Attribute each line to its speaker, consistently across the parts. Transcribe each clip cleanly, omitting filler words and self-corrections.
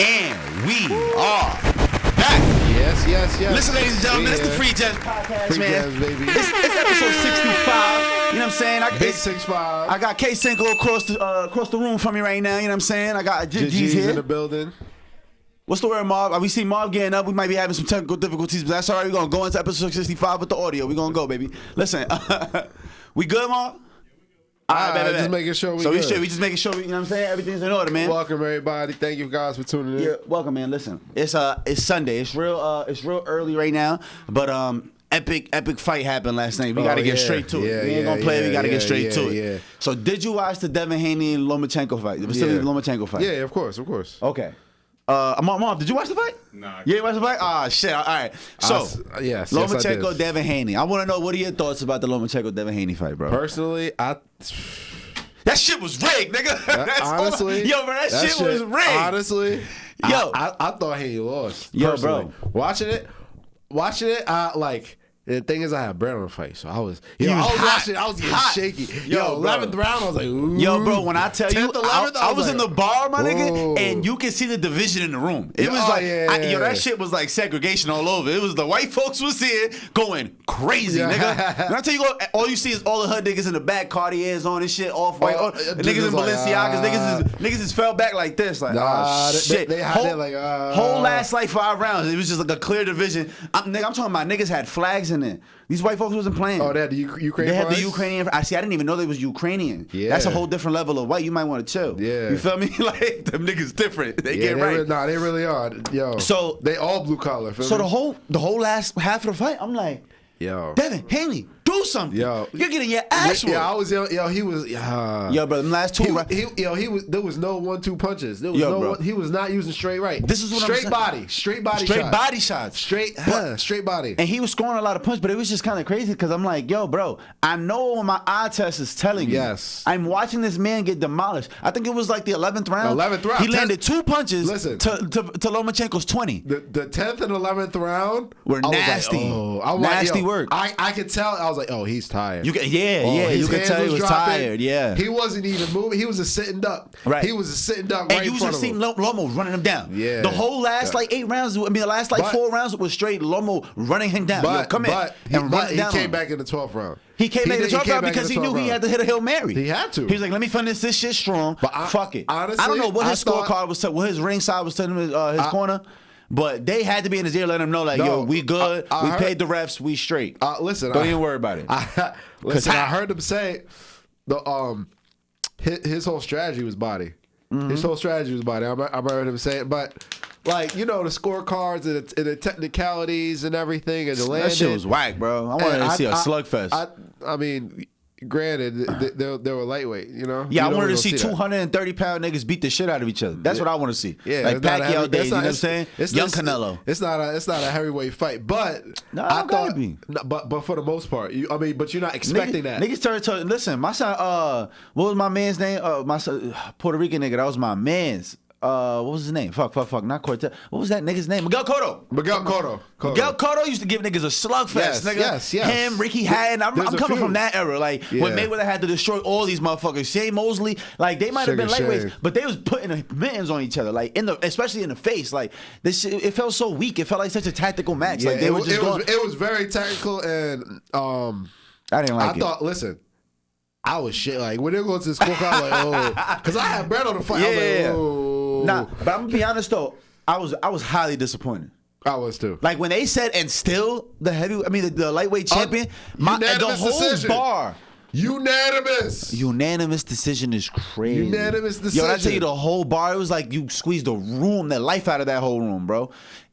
Speaker 1: And we are back.
Speaker 2: Yes.
Speaker 1: Listen, ladies and gentlemen, it's the Free Jazz Podcast,
Speaker 2: Free
Speaker 1: man.
Speaker 2: Jazz, baby.
Speaker 1: It's episode 65. You know what I'm saying?
Speaker 2: Big 65.
Speaker 1: I got K Cinco across the room from me right now. You know what I'm saying? I got G's here
Speaker 2: in the building.
Speaker 1: What's the word, Mob? We see Mob getting up. We might be having some technical difficulties, but that's all right. We're going to go into episode 65 with the audio. We're going to go, baby. Listen, we good, Mob? All right,
Speaker 2: just making sure we
Speaker 1: so
Speaker 2: good.
Speaker 1: we just making sure, you know what I'm saying? Everything's in order, man.
Speaker 2: Welcome, everybody. Thank you guys for tuning in.
Speaker 1: Yeah, welcome, man. Listen, it's Sunday. It's real early right now, but epic fight happened last night. We got to get straight to it. We ain't gonna play. We got to get straight to it.
Speaker 2: Yeah.
Speaker 1: So, did you watch the Devin Haney and Lomachenko fight? The Vasily Lomachenko fight.
Speaker 2: Yeah, of course.
Speaker 1: Okay. Mom, did you watch the fight?
Speaker 3: Nah.
Speaker 1: You ain't watch the fight? Ah, shit. All right. So,
Speaker 2: yes,
Speaker 1: Lomachenko,
Speaker 2: I did.
Speaker 1: Devin Haney. I want to know, what are your thoughts about the Lomachenko Devin Haney fight, bro?
Speaker 2: Personally,
Speaker 1: That shit was rigged, nigga.
Speaker 2: honestly,
Speaker 1: yo, bro, that shit was rigged.
Speaker 2: Honestly,
Speaker 1: yo,
Speaker 2: I thought he lost.
Speaker 1: Yo,
Speaker 2: personally.
Speaker 1: bro,
Speaker 2: watching it, like. The thing is, I had bread on the fight, so I was watching. I was getting shaky. Yo, 11th round, I was like, ooh.
Speaker 1: Yo, bro, when I tell you,
Speaker 2: 10th, 11th,
Speaker 1: I was
Speaker 2: like,
Speaker 1: in the bar, my nigga,
Speaker 2: whoa.
Speaker 1: and you can see the division in the room. It was like, yo, that shit was like segregation all over. It was the white folks was here going crazy, nigga. When I tell you, all you see is all the hood niggas in the back, Cartiers on and shit, off-white, niggas in Balenciagas, niggas just fell back like this, like, shit.
Speaker 2: They had it like,
Speaker 1: whole last like 5 rounds, it was just like a clear division. I'm talking about niggas had flags in there. These white folks wasn't playing.
Speaker 2: Oh, they had the Ukrainian.
Speaker 1: They had the Ukrainian. I didn't even know they was Ukrainian.
Speaker 2: Yeah.
Speaker 1: That's a whole different level of white. You might want to chill.
Speaker 2: Yeah.
Speaker 1: You feel me? Like, them niggas different. They get right.
Speaker 2: They really are. Yo.
Speaker 1: So
Speaker 2: they all blue collar.
Speaker 1: So the whole last half of the fight, I'm like,
Speaker 2: yo,
Speaker 1: Devin Haney, do something.
Speaker 2: Yo,
Speaker 1: you're getting your ass whooped.
Speaker 2: Yeah, I was. Yo, he was.
Speaker 1: Yo, bro, them last two.
Speaker 2: He was. There was no 1-2 punches. There was he was not using straight right.
Speaker 1: This is what
Speaker 2: straight
Speaker 1: I'm
Speaker 2: body, straight body shots, straight body.
Speaker 1: And he was scoring a lot of punches, but it was just kind of crazy because I'm like, yo, bro, I know what my eye test is telling me.
Speaker 2: Yes,
Speaker 1: I'm watching this man get demolished. I think it was like the 11th round.
Speaker 2: 11th round.
Speaker 1: He landed 2 punches.
Speaker 2: Listen,
Speaker 1: to Lomachenko's 20.
Speaker 2: The 10th and 11th round
Speaker 1: were nasty. Nasty work.
Speaker 2: I could tell. I was like, oh, he's tired.
Speaker 1: You could tell he was tired. Yeah,
Speaker 2: he wasn't even moving. He was a sitting duck.
Speaker 1: Right,
Speaker 2: he was a sitting duck.
Speaker 1: And you was just seeing Lomo running him down.
Speaker 2: Yeah,
Speaker 1: the whole last like 8 rounds. The last 4 rounds was straight Lomo running him down. He
Speaker 2: came back in the 12th round.
Speaker 1: He came back in the 12th round because he knew he had to hit a Hail Mary.
Speaker 2: He had to.
Speaker 1: He was like, let me finish this shit strong. But fuck it.
Speaker 2: Honestly,
Speaker 1: I don't know what his scorecard was, what his ringside was telling him, his corner. But they had to be in his ear, let him know, like, yo, we good. We paid the refs. We straight.
Speaker 2: Listen,
Speaker 1: don't even worry about it.
Speaker 2: I heard him say his whole strategy was body. Mm-hmm. His whole strategy was body. I heard him say it, but like, the scorecards and the technicalities and everything and the landing.
Speaker 1: That shit was whack, bro. I wanted to see a slugfest.
Speaker 2: I mean, granted, they were lightweight,
Speaker 1: Yeah, I wanted to see 230-pound niggas beat the shit out of each other. That's what I want to see.
Speaker 2: Yeah,
Speaker 1: like Pacquiao days, you know what I'm saying? Young Canelo.
Speaker 2: It's not a heavyweight fight, but I thought. But for the most part, but you're not expecting that.
Speaker 1: Niggas started to listen. My son, what was my man's name? My son, Puerto Rican nigga. That was my man's. What was his name? Fuck, not Cortez. What was that nigga's name? Miguel Cotto. Miguel Cotto used to give niggas a slugfest, nigga.
Speaker 2: Yes.
Speaker 1: Him, Ricky Hatton. I'm coming from that era. Like, when Mayweather had to destroy all these motherfuckers. Shane Mosley, like, they might have been lightweights, but they was putting the mittens on each other, like, especially in the face. Like, this shit, it felt so weak. It felt like such a tactical match.
Speaker 2: Yeah,
Speaker 1: like, they were just going.
Speaker 2: It was very tactical, and
Speaker 1: I didn't like it.
Speaker 2: I thought, listen, I was shit. Like, when they go to the scorecard, I'm like, oh. Because I had bread on the fight. I was like, oh.
Speaker 1: Nah, but I'm gonna be honest though, I was highly disappointed.
Speaker 2: I was too.
Speaker 1: Like, when they said, and still the lightweight champion, the whole
Speaker 2: decision.
Speaker 1: Bar.
Speaker 2: Unanimous
Speaker 1: decision is crazy.
Speaker 2: Unanimous decision.
Speaker 1: Yo, I tell you, the whole bar, it was like you squeezed the life out of that whole room, bro.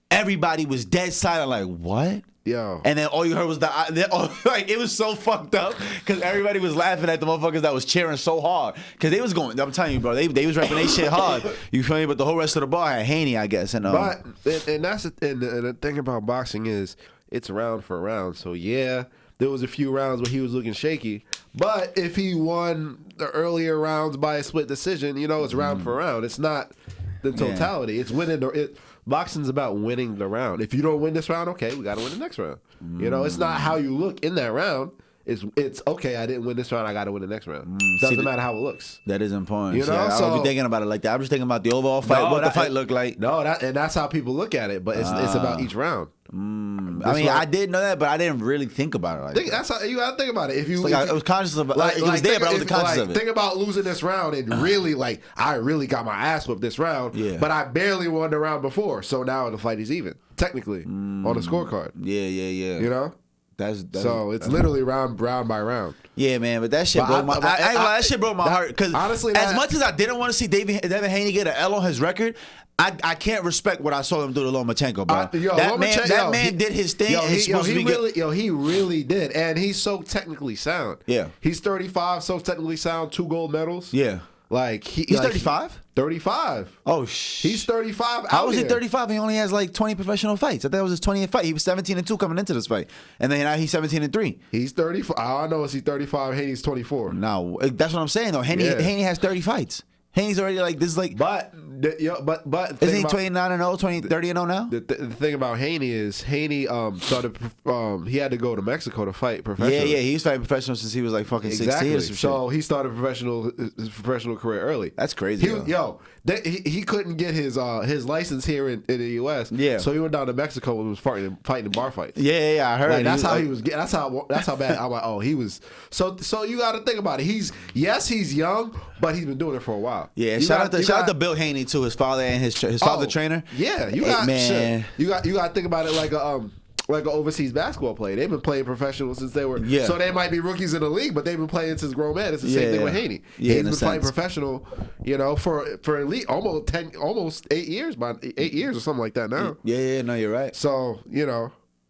Speaker 1: Everybody was dead silent, like, what?
Speaker 2: Yo.
Speaker 1: And then all you heard was like, it was so fucked up because everybody was laughing at the motherfuckers that was cheering so hard because they was going. I'm telling you, bro, they was rapping their shit hard. You feel me? But the whole rest of the bar had Haney, I guess. And
Speaker 2: that's the thing about boxing is it's round for round. So yeah, there was a few rounds where he was looking shaky. But if he won the earlier rounds by a split decision, it's round for round. It's not the totality. It's winning. Boxing's about winning the round. If you don't win this round, okay, we got to win the next round. It's not how you look in that round. it's okay. I didn't win this round. I got to win the next round. Doesn't matter how it looks.
Speaker 1: That is important.
Speaker 2: You know,
Speaker 1: I don't be thinking about it like that. I'm just thinking about the overall fight, what the fight looked like.
Speaker 2: No, and that's how people look at it. But it's about each round.
Speaker 1: I mean, I did know that, but I didn't really think about it like that.
Speaker 2: That's how you gotta think about it. If you,
Speaker 1: I was conscious of it. It was there, but I wasn't conscious of it.
Speaker 2: Think about losing this round and really I really got my ass whipped this round.
Speaker 1: Yeah.
Speaker 2: But I barely won the round before, so now the fight is even technically on the scorecard.
Speaker 1: Yeah.
Speaker 2: You know.
Speaker 1: So
Speaker 2: it's literally round by round.
Speaker 1: Yeah, man, but that shit broke my. That shit broke my heart because honestly, as much as I didn't want to see Devin Haney get an L on his record, I can't respect what I saw him do to Lomachenko, bro. That man did his thing.
Speaker 2: He really did, and he's so technically sound.
Speaker 1: Yeah,
Speaker 2: he's 35, so technically sound, 2 gold medals.
Speaker 1: Yeah.
Speaker 2: Like he's
Speaker 1: 35?
Speaker 2: 35.
Speaker 1: Oh
Speaker 2: he's 35.
Speaker 1: How is he 35? He only has like 20 professional fights. I thought it was his 20th fight. He was 17-2 coming into this fight, and then now he's 17-3.
Speaker 2: He's 35. All I know is he's 35. Haney's 24.
Speaker 1: No, that's what I'm saying though. Haney has 30 fights. Haney's already like this is like.
Speaker 2: But isn't he
Speaker 1: 29-0, 30-0 now?
Speaker 2: The thing about Haney is Haney started. He had to go to Mexico to fight professional.
Speaker 1: Yeah. He was fighting professional since he was like fucking 16 or some shit.
Speaker 2: So he started his professional career early.
Speaker 1: That's crazy.
Speaker 2: He couldn't get his license here in the U.S.
Speaker 1: Yeah.
Speaker 2: So he went down to Mexico and was fighting in bar fights.
Speaker 1: Yeah. I heard.
Speaker 2: Like, that's how he was. That's how bad. I'm like, he was. So you got to think about it. He's young, but he's been doing it for a while.
Speaker 1: Yeah. Shout out to Bill Haney too. His father and his father trainer.
Speaker 2: Yeah. You got to think about it like an overseas basketball player. They've been playing professional since they were. Yeah. So they might be rookies in the league, but they've been playing since grown men. It's the same thing with Haney.
Speaker 1: Yeah,
Speaker 2: he's been playing professional, for elite almost 8 years, about 8 years or something like that now.
Speaker 1: Yeah. No, you're right.
Speaker 2: So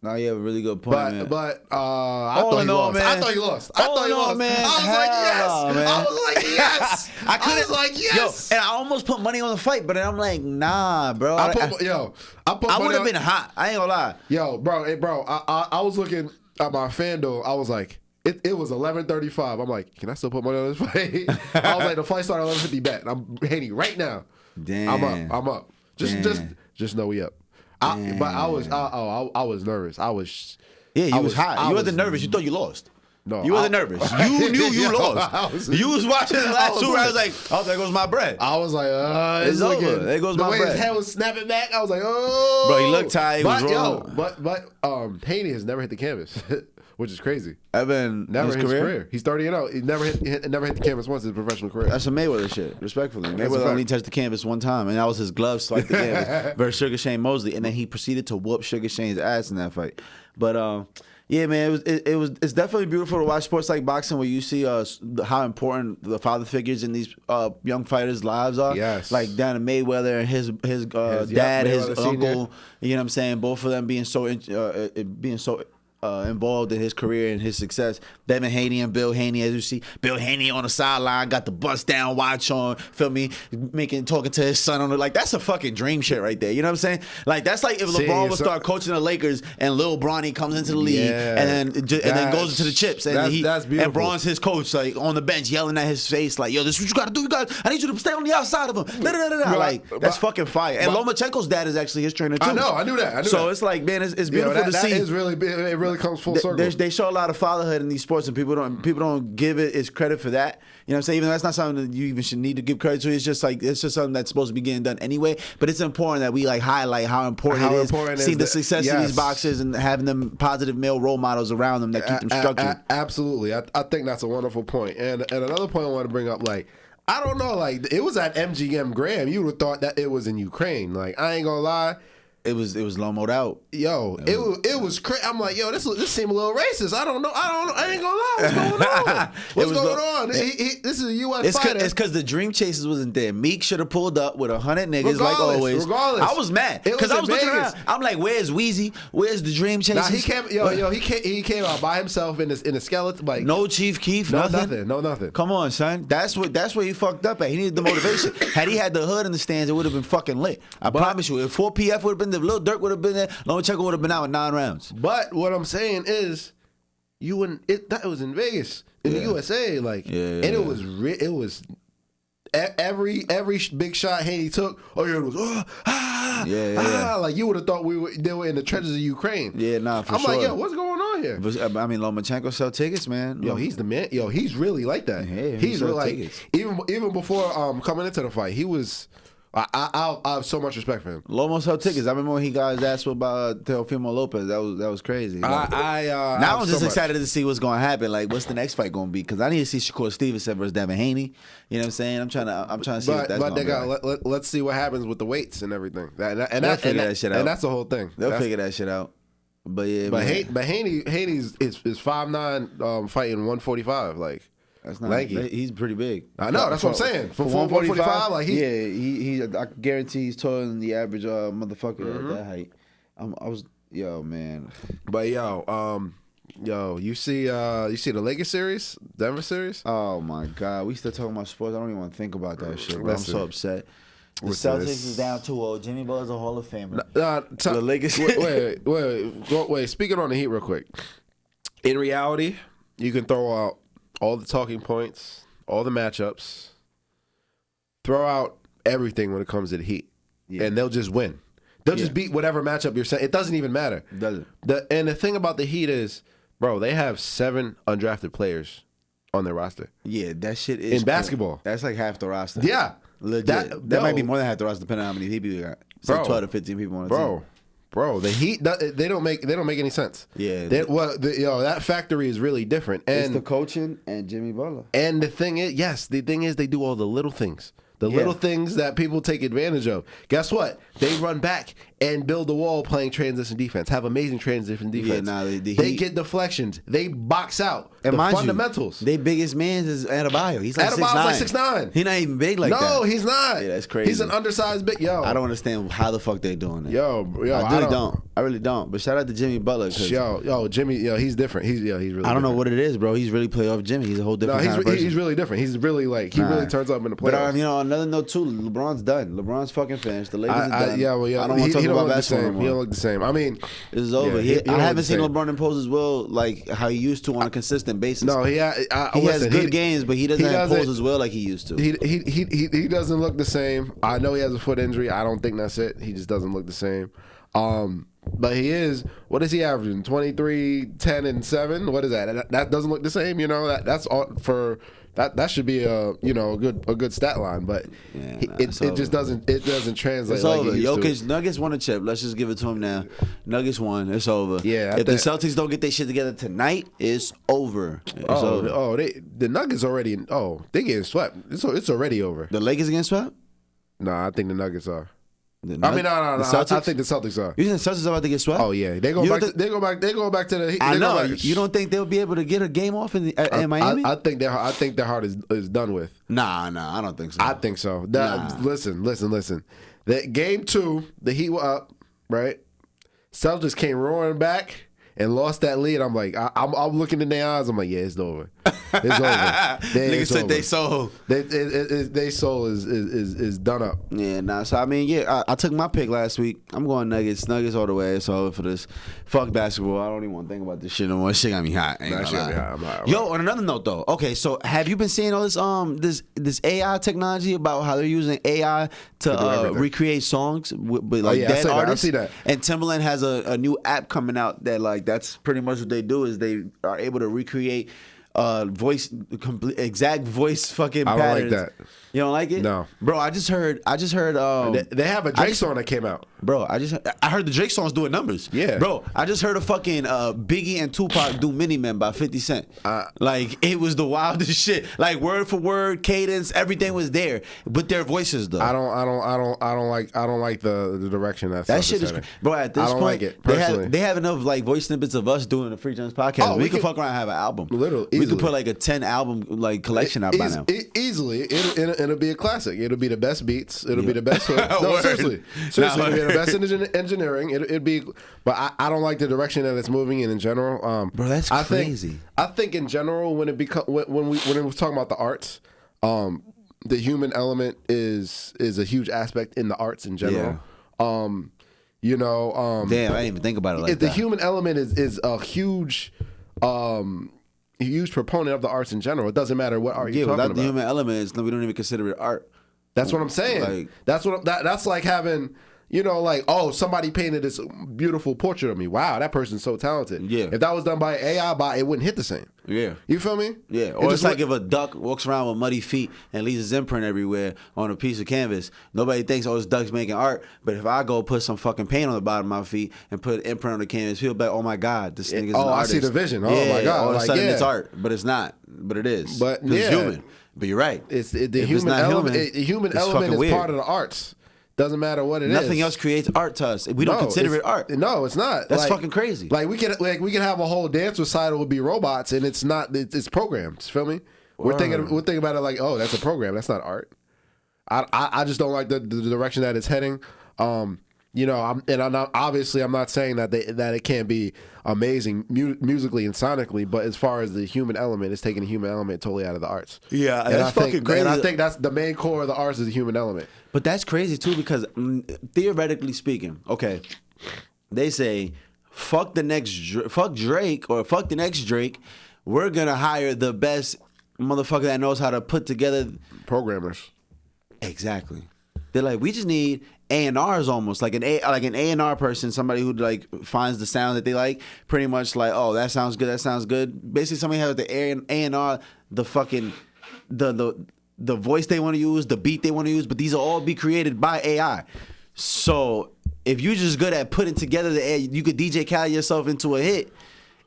Speaker 1: No, you have a really good point, man.
Speaker 2: But I thought he lost.
Speaker 1: Man.
Speaker 2: I thought he lost. Man. I was like, yes. I was like, yes.
Speaker 1: Yo, and I almost put money on the fight, but then I'm like, nah, bro. I would have been hot. I ain't gonna lie.
Speaker 2: Yo, bro. I was looking at my FanDuel. I was like, it was 11:35. I'm like, can I still put money on this fight? I was like, the fight started 11:50 bet. I'm Haney right now.
Speaker 1: Damn.
Speaker 2: I'm up. Just know we up. But I was nervous.
Speaker 1: You was hot. You wasn't nervous. You thought you lost.
Speaker 2: No,
Speaker 1: you wasn't nervous. You knew you lost. You was watching the last 2 rounds like, oh, there goes my bread.
Speaker 2: I was like,
Speaker 1: it's over. There goes my bread.
Speaker 2: The way his head was snapping back, I was like, oh.
Speaker 1: Bro, he looked tired. He was rolling.
Speaker 2: But Haney has never hit the canvas, which is crazy.
Speaker 1: Evan,
Speaker 2: never hit his career. He's 30-0. He never hit the canvas once in his professional career.
Speaker 1: That's some Mayweather shit, respectfully. Mayweather only touched the canvas one time, and that was his glove swipe the canvas versus Sugar Shane Mosley, and then he proceeded to whoop Sugar Shane's ass in that fight. But yeah, man, it's definitely beautiful to watch sports like boxing where you see how important the father figures in these young fighters' lives are.
Speaker 2: Yes,
Speaker 1: like down to Mayweather and his dad, his uncle. You know what I'm saying? Both of them being so involved in his career and his success. Devin Haney and Bill Haney, as you see, Bill Haney on the sideline, got the bust down watch on, feel me, talking to his son on it. Like, that's a fucking dream shit right there. You know what I'm saying? Like, that's like if LeBron would start coaching the Lakers and Lil Bronny comes into the league and then goes into the chips and and Bron's his coach, like on the bench yelling at his face, like, yo, this is what you gotta do. I need you to stay on the outside of him. Like, that's fucking fire. And Lomachenko's dad is actually his trainer too.
Speaker 2: I knew that.
Speaker 1: So it's like, man, it's beautiful to see.
Speaker 2: It really comes full circle.
Speaker 1: They show a lot of fatherhood in these sports, and people don't give it its credit for that. You know what I'm saying? Even though that's not something that you even should need to give credit to. It's just something that's supposed to be getting done anyway. But it's important that we like highlight how important it is seeing the success of these boxers and having them positive male role models around them that keep them structured.
Speaker 2: Absolutely, I think that's a wonderful point. And another point I want to bring up, like, I don't know, like, it was at MGM Grand. You would have thought that it was in Ukraine. Like, I ain't gonna lie.
Speaker 1: It was lomoed out.
Speaker 2: Yo, it was crazy. I'm like, yo, this seemed a little racist. I don't know. I ain't gonna lie. What's going on? What's going on? This is a U.S. fighter.
Speaker 1: It's because the Dream Chasers wasn't there. Meek should have pulled up with 100 niggas like always.
Speaker 2: Regardless,
Speaker 1: I was mad because I was looking around. I'm like, where's Weezy? Where's the Dream Chasers?
Speaker 2: Nah, he came out by himself in a skeleton. Like,
Speaker 1: no Chief Keef, nothing.
Speaker 2: Nothing.
Speaker 1: Come on, son. That's where he fucked up at. He needed the motivation. Had he had the hood in the stands, it would have been fucking lit. I promise you. If 4PF would have been there, Lil Durk would have been there, Lomachenko would have been out with 9 rounds.
Speaker 2: But what I'm saying is, that was in Vegas, in the USA, like, and it was every big shot Haney took. Oh yeah, it was Like you would have thought they were in the trenches of Ukraine.
Speaker 1: Yeah, nah, for sure.
Speaker 2: I'm like, yo, what's going on here?
Speaker 1: I mean, Lomachenko sell tickets, man.
Speaker 2: Yo, he's the man. Yo, he's really like that.
Speaker 1: Yeah,
Speaker 2: he's really like
Speaker 1: tickets.
Speaker 2: even before coming into the fight, he was. I have so much respect for him.
Speaker 1: Lomo sell tickets. I remember when he got his ass by Teofimo Lopez. That was crazy.
Speaker 2: Now
Speaker 1: I'm just excited to see what's going to happen. Like, what's the next fight going to be? Because I need to see Shakur Stevenson versus Devin Haney. You know what I'm saying? I'm trying to see what that's going to be.
Speaker 2: Let's see what happens with the weights and everything.
Speaker 1: They'll figure that shit out.
Speaker 2: And that's the whole thing.
Speaker 1: They'll figure that shit out. But yeah,
Speaker 2: but Haney's is 5'9", fighting 145. Like.
Speaker 1: That's not
Speaker 2: lanky.
Speaker 1: He's pretty big.
Speaker 2: I know. That's what I'm saying. For 145, like
Speaker 1: he I guarantee he's taller than the average motherfucker at that height. Man.
Speaker 2: But you see the Lakers series, Denver series?
Speaker 1: Oh my God, we still talking about sports. I don't even want to think about that shit. Bro. I'm so upset. The Celtics is down 2-0. Jimmy Butler's a Hall of Famer. The Lakers.
Speaker 2: Wait. Speaking on the Heat real quick. In reality, you can throw out all the talking points, all the matchups, throw out everything when it comes to the Heat, and they'll just win. They'll just beat whatever matchup you're saying. It doesn't even matter.
Speaker 1: It doesn't.
Speaker 2: And the thing about the Heat is, bro, they have 7 undrafted players on their roster.
Speaker 1: Yeah, that shit is
Speaker 2: in basketball.
Speaker 1: That's like half the roster.
Speaker 2: Yeah,
Speaker 1: legit. That might be more than half the roster, depending on how many people you got. It's like 12 to 15 people on the team.
Speaker 2: Bro, the Heat, they don't make any sense.
Speaker 1: Yeah.
Speaker 2: That factory is really different. And
Speaker 1: it's the coaching and Jimmy Butler.
Speaker 2: And the thing is they do all the little things. The little things that people take advantage of. Guess what? They run back and build the wall playing transition defense. Have amazing transition defense.
Speaker 1: Yeah,
Speaker 2: they get deflections. They box out.
Speaker 1: And
Speaker 2: the fundamentals.
Speaker 1: Their biggest man is Adebayo. He's like 6'9".
Speaker 2: Like 6'9".
Speaker 1: He's not even big like that.
Speaker 2: No, he's not.
Speaker 1: Yeah, that's crazy.
Speaker 2: He's an undersized big. Yo,
Speaker 1: I don't understand how the fuck they doing that. I really don't. But shout out to Jimmy Butler.
Speaker 2: Jimmy. He's different. He's really.
Speaker 1: I don't know what it is, bro. He's really playoff Jimmy. He's a whole different kind of person.
Speaker 2: He's really different. He's really like really turns up in the playoffs.
Speaker 1: But another note too. LeBron's done. LeBron's fucking finished. The Lakers are done. I don't want to talk about basketball anymore.
Speaker 2: He don't look the same. I mean,
Speaker 1: it's over. I haven't seen LeBron impose his will like how he used to on a consistent basis.
Speaker 2: No, he
Speaker 1: has good games, but he doesn't impose his will like he used to.
Speaker 2: He doesn't look the same. I know he has a foot injury. I don't think that's it. He just doesn't look the same. But he is. What is he averaging? 23, 10, and 7. What is that? That doesn't look the same. That's all for. That should be a good stat line, but it just doesn't translate.
Speaker 1: It's
Speaker 2: like
Speaker 1: over.
Speaker 2: It used
Speaker 1: Jokic,
Speaker 2: to.
Speaker 1: Nuggets won a chip. Let's just give it to him now. Nuggets won. It's over.
Speaker 2: Yeah.
Speaker 1: If the Celtics don't get their shit together tonight, it's over.
Speaker 2: The Nuggets already. They getting swept. It's already over.
Speaker 1: The Lakers getting swept?
Speaker 2: No, I think the Nuggets are.
Speaker 1: No.
Speaker 2: I think the Celtics are.
Speaker 1: You think the Celtics are about to get swept?
Speaker 2: Oh yeah, they go back to the.
Speaker 1: I know. You don't think they'll be able to get a game off in Miami?
Speaker 2: I think their heart is done with.
Speaker 1: Nah, I don't think so.
Speaker 2: I think so. Listen. That game 2, the Heat were up, right? Celtics came roaring back and lost that lead. I'm like, I'm looking in their eyes. I'm like, yeah, it's over. It's over.
Speaker 1: Niggas said they soul.
Speaker 2: They soul is done up.
Speaker 1: Yeah, So I mean, I took my pick last week. I'm going Nuggets. Nuggets all the way. It's over for this. Fuck basketball. I don't even want to think about this shit no more. Shit got me hot. Yo, on another note though. Okay, so have you been seeing all this AI technology about how they're using AI to recreate songs with dead artists?
Speaker 2: I see that.
Speaker 1: And Timbaland has a new app coming out that that's pretty much what they do is they are able to recreate exact voice fucking patterns.
Speaker 2: I don't like that.
Speaker 1: You don't like it?
Speaker 2: No,
Speaker 1: bro. I just heard.
Speaker 2: They have a Drake song that came out.
Speaker 1: Bro, I heard the Drake song's doing numbers.
Speaker 2: Yeah,
Speaker 1: bro. I just heard a fucking Biggie and Tupac do Mini Men by 50 Cent. It was the wildest shit. Like word for word, cadence, everything was there, but their voices though.
Speaker 2: I don't like the direction that
Speaker 1: shit is. Bro, at this
Speaker 2: I don't
Speaker 1: point,
Speaker 2: like it personally.
Speaker 1: They have enough like voice snippets of us doing the Free Gems podcast.
Speaker 2: Oh,
Speaker 1: we could fuck around and have an album.
Speaker 2: Literally,
Speaker 1: we could put like a 10 album like collection out by now.
Speaker 2: Easily, it'll be a classic. It'll be the best beats. It'll be the best. No, seriously, it'll be the best engineering. It'd be, but I don't like the direction that it's moving in general.
Speaker 1: Bro, that's crazy.
Speaker 2: I think in general when we're talking about the arts, the human element is a huge aspect in the arts in general.
Speaker 1: Yeah.
Speaker 2: Damn,
Speaker 1: I didn't even think about it like that.
Speaker 2: The human element is a huge proponent of the arts in general. It doesn't matter what art you're talking about.
Speaker 1: Without the human element, we don't even consider it art.
Speaker 2: That's what I'm saying. That's like having, You know, like, oh, somebody painted this beautiful portrait of me. Wow, that person's so talented.
Speaker 1: Yeah.
Speaker 2: If that was done by AI bot, it wouldn't hit the same.
Speaker 1: Yeah.
Speaker 2: You feel me?
Speaker 1: Yeah. Or it's like if a duck walks around with muddy feet and leaves his imprint everywhere on a piece of canvas, nobody thinks, oh, this duck's making art. But if I go put some fucking paint on the bottom of my feet and put an imprint on the canvas, people be like, oh my God, this nigga's an artist.
Speaker 2: I see the vision. Oh my God.
Speaker 1: All of a sudden it's art. But it's not. But it is.
Speaker 2: But
Speaker 1: it's human. But you're right.
Speaker 2: The human element. The human element is part of the arts. Doesn't matter what it is.
Speaker 1: Nothing else creates art to us. We don't consider it art.
Speaker 2: No, it's not.
Speaker 1: That's fucking crazy.
Speaker 2: Like we can have a whole dance recital would be robots, and it's not. It's programmed. Feel me? We're thinking about it like, oh, that's a program. That's not art. I just don't like the direction that it's heading. You know, I'm not saying that it can't be amazing musically and sonically, but as far as the human element, it's taking the human element totally out of the arts.
Speaker 1: Yeah, and that's fucking crazy.
Speaker 2: And I think that's the main core of the arts is the human element.
Speaker 1: But that's crazy too, because theoretically speaking, okay, they say fuck Drake or fuck the next Drake. We're gonna hire the best motherfucker that knows how to put together
Speaker 2: programmers.
Speaker 1: Exactly. They're like, we just need A&Rs almost like an A&R person, somebody who like finds the sound that they like, pretty much like, oh, that sounds good, that sounds good. Basically, somebody has the A&R, the fucking the voice they want to use, the beat they want to use, but these will all be created by AI. So if you're just good at putting together the AI, you could DJ Khaled yourself into a hit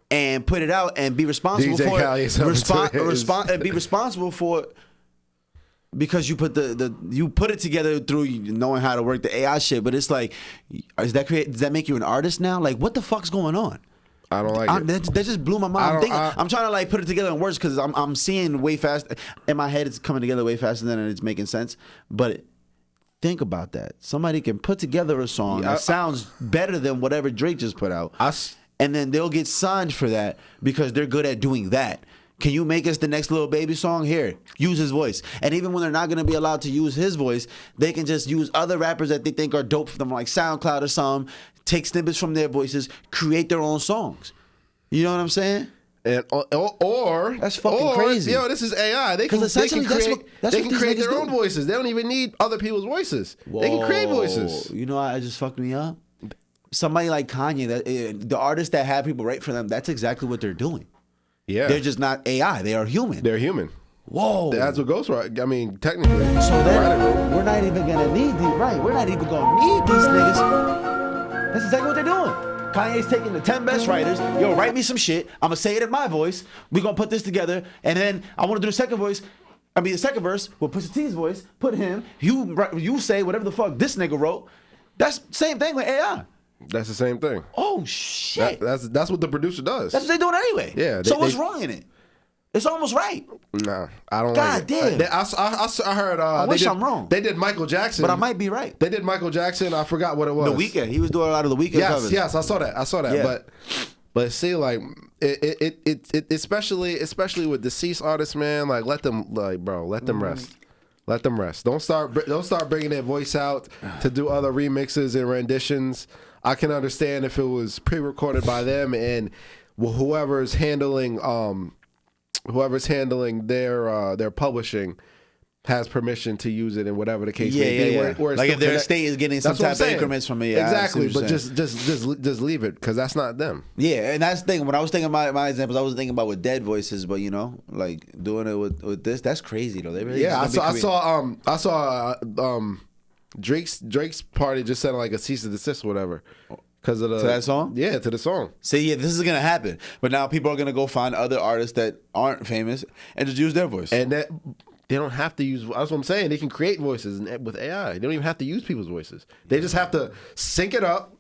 Speaker 1: and put it out and be responsible
Speaker 2: DJ
Speaker 1: for
Speaker 2: Khaled
Speaker 1: it. And be responsible for it. Because you put you put it together through knowing how to work the AI shit, but it's like, does that make you an artist now? Like, what the fuck's going on?
Speaker 2: I don't like it.
Speaker 1: That just blew my mind. I'm trying to like put it together in words because I'm seeing way fast in my head. It's coming together way faster than it's making sense. But think about that. Somebody can put together a song that sounds better than whatever Drake just put out, and then they'll get signed for that because they're good at doing that. Can you make us the next Lil Baby song? Here, use his voice. And even when they're not going to be allowed to use his voice, they can just use other rappers that they think are dope for them, like SoundCloud or something, take snippets from their voices, create their own songs. You know what I'm saying?
Speaker 2: And or
Speaker 1: that's fucking crazy.
Speaker 2: Yo, this is AI. They can create their own voices. They don't even need other people's voices. Whoa. They can create voices.
Speaker 1: You know, I just fucked me up. Somebody like Kanye, the artists that have people write for them, that's exactly what they're doing.
Speaker 2: Yeah,
Speaker 1: they're just not AI. They are human.
Speaker 2: They're human.
Speaker 1: Whoa,
Speaker 2: that's what Ghostwriter. I mean, technically.
Speaker 1: So then we're not even gonna need these. Right, we're not even gonna need these niggas. That's exactly what they're doing. Kanye's taking the 10 best writers. Yo, write me some shit. I'm gonna say it in my voice. We gonna put this together, and then I want to do the second voice. The second verse. We'll put T's voice. Put him. You say whatever the fuck this nigga wrote. That's same thing with AI.
Speaker 2: That's the same thing.
Speaker 1: Oh shit!
Speaker 2: That's what the producer does.
Speaker 1: That's what they doing anyway.
Speaker 2: Yeah.
Speaker 1: So what's wrong in it? It's almost right.
Speaker 2: Nah, I don't
Speaker 1: God
Speaker 2: like it.
Speaker 1: damn.
Speaker 2: I heard.
Speaker 1: I wish I'm wrong.
Speaker 2: They did Michael Jackson,
Speaker 1: but I might be right.
Speaker 2: They did Michael Jackson. I forgot what it was.
Speaker 1: The Weeknd. He was doing a lot of the Weeknd covers.
Speaker 2: Yes, I saw that.
Speaker 1: Yeah.
Speaker 2: But see, like it especially with deceased artists, man. Like let them rest. Let them rest. Don't start bringing their voice out to do other remixes and renditions. I can understand if it was pre-recorded by them and whoever's handling their publishing has permission to use it in whatever the case may be.
Speaker 1: Yeah. Like if their estate is getting some type of increments from it. Yeah,
Speaker 2: exactly, but just leave it because that's not them.
Speaker 1: Yeah, and that's the thing. When I was thinking about my examples, I was thinking about with dead voices, but you know, like doing it with this, that's crazy though. They really
Speaker 2: I saw Drake's party just sent like a cease and desist or whatever. Because of to
Speaker 1: that song?
Speaker 2: Yeah, to the song.
Speaker 1: See, yeah, this is going to happen. But now people are going to go find other artists that aren't famous and just use their voice.
Speaker 2: And that they don't have to use, that's what I'm saying. They can create voices with AI. They don't even have to use people's voices. They just have to sync it up.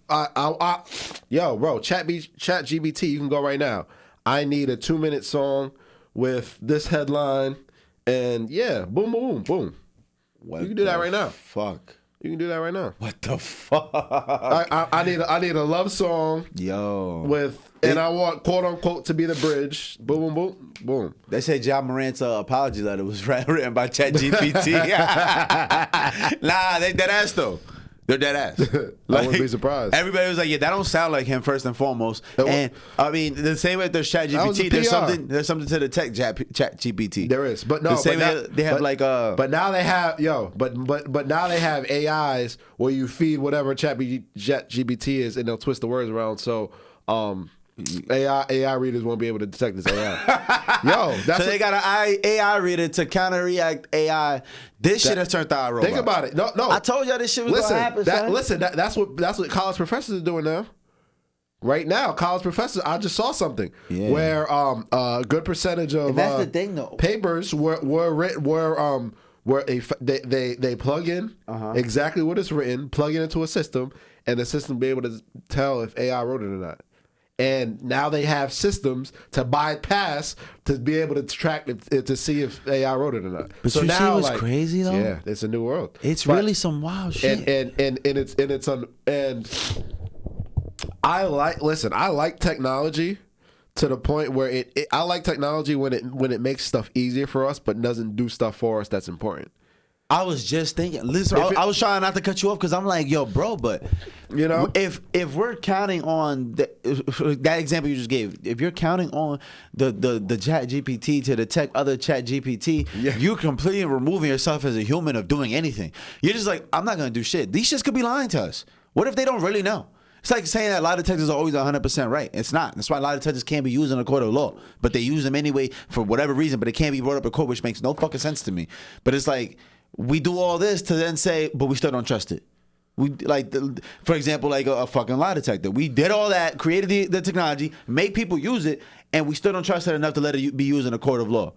Speaker 2: Yo, bro, Chat GBT, you can go right now. I need a 2-minute song with this headline. And yeah, boom, boom, boom. You can do that right now.
Speaker 1: Fuck.
Speaker 2: You can do that right now.
Speaker 1: What the fuck?
Speaker 2: I need a love song.
Speaker 1: Yo.
Speaker 2: And I want quote unquote to be the bridge. Boom, boom, boom, boom.
Speaker 1: They say John Morant's apology letter was written by ChatGPT. Nah, they dead ass though.
Speaker 2: They're dead ass. I wouldn't be surprised.
Speaker 1: Everybody was like, yeah, that don't sound like him first and foremost. And I mean, the same way there's ChatGPT, there's something to the tech ChatGPT.
Speaker 2: There is, but no,
Speaker 1: the same way they have
Speaker 2: but now they have but now they have AIs where you feed whatever ChatGPT is and they'll twist the words around. So AI readers won't be able to detect this AI.
Speaker 1: So they got an AI reader to counter react AI. This shit has turned out a robot.
Speaker 2: Think about it. No.
Speaker 1: I told y'all this shit was gonna happen.
Speaker 2: That's what college professors are doing now. Right now, college professors. I just saw something where a good percentage of
Speaker 1: that's the thing though.
Speaker 2: Papers they plug in exactly what is written, plug it into a system, and the system will be able to tell if AI wrote it or not. And now they have systems to bypass to be able to track it to see if AI wrote it or not.
Speaker 1: But so you now, see what's crazy though?
Speaker 2: Yeah, it's a new world.
Speaker 1: It's really some wild shit.
Speaker 2: And I like technology to the point where I like technology when it makes stuff easier for us, but doesn't do stuff for us that's important.
Speaker 1: I was just thinking. Listen, I was trying not to cut you off because I'm like, yo, bro, but
Speaker 2: you know,
Speaker 1: if we're counting on that example you just gave, if you're counting on the Chat GPT to detect other Chat GPT, you're completely removing yourself as a human of doing anything. You're just like, I'm not gonna do shit. These shits could be lying to us. What if they don't really know? It's like saying that lie detectors are always 100% right. It's not. That's why lie detectors can't be used in a court of law. But they use them anyway for whatever reason. But it can't be brought up in court, which makes no fucking sense to me. But it's like, we do all this to then say, but we still don't trust it. We for example, like a fucking lie detector. We did all that, created the technology, make people use it, and we still don't trust it enough to let it be used in a court of law,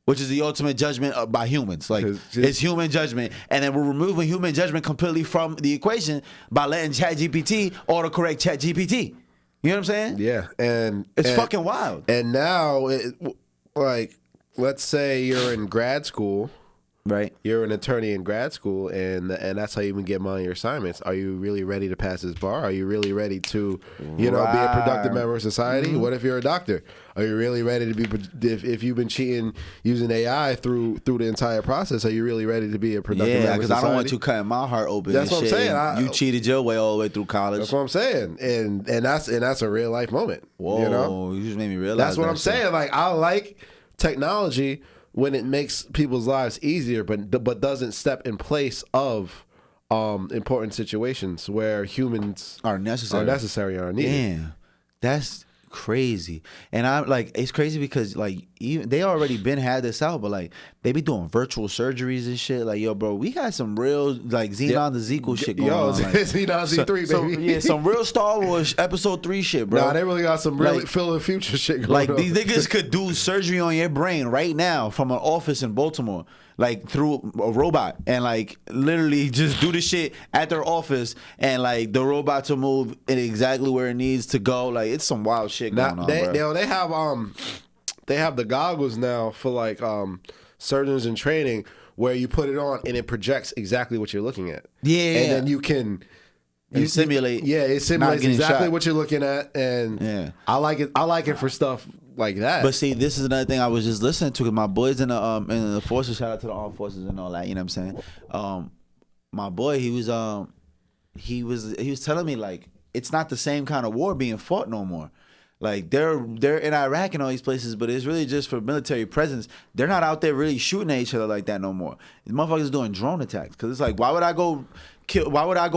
Speaker 1: which is the ultimate judgment by humans. Like, it's human judgment, and then we're removing human judgment completely from the equation by letting ChatGPT autocorrect ChatGPT. You know what I'm saying?
Speaker 2: Yeah, and
Speaker 1: it's fucking wild.
Speaker 2: And now, let's say you're in grad school.
Speaker 1: Right,
Speaker 2: you're an attorney in grad school, and that's how you even get on your assignments. Are you really ready to pass this bar? Are you really ready to, be a productive member of society? What if you're a doctor? Are you really ready to be? If you've been cheating using AI through the entire process, are you really ready to be a productive member of society?
Speaker 1: Yeah, because I don't want you cutting my heart open.
Speaker 2: That's what I'm saying.
Speaker 1: You cheated your way all the way through college.
Speaker 2: That's what I'm saying, and that's a real life moment.
Speaker 1: Whoa, you just made me realize.
Speaker 2: That's what I'm saying. Like, I like technology when it makes people's lives easier, but doesn't step in place of important situations where humans are necessary or needed.
Speaker 1: Damn, that's crazy. And I'm like, it's crazy because like even they already been had this out, but like they be doing virtual surgeries and shit. Like, yo, bro, we got some real like Xenon the Zequel shit going on. Like,
Speaker 2: Xenon Z3, baby.
Speaker 1: Some real Star Wars Episode 3 shit, bro.
Speaker 2: Nah, they really got some really Phil the Future shit going
Speaker 1: on. Like,
Speaker 2: these
Speaker 1: niggas could do surgery on your brain right now from an office in Baltimore, like through a robot, and like literally just do the shit at their office, and like the robot will move in exactly where it needs to go. Like, it's some wild shit going on, bro.
Speaker 2: They have the goggles now for like surgeons in training where you put it on and it projects exactly what you're looking at.
Speaker 1: Yeah,
Speaker 2: and then you can
Speaker 1: simulate.
Speaker 2: Yeah, it simulates exactly what you're looking at, and I like it. I like it for stuff like that.
Speaker 1: But see, this is another thing I was just listening to because my boys in the forces. Shout out to the armed forces and all that. You know what I'm saying? My boy, he was telling me like it's not the same kind of war being fought no more. Like they're in Iraq and all these places, but it's really just for military presence. They're not out there really shooting at each other like that no more. The motherfuckers doing drone attacks because it's like, why would I go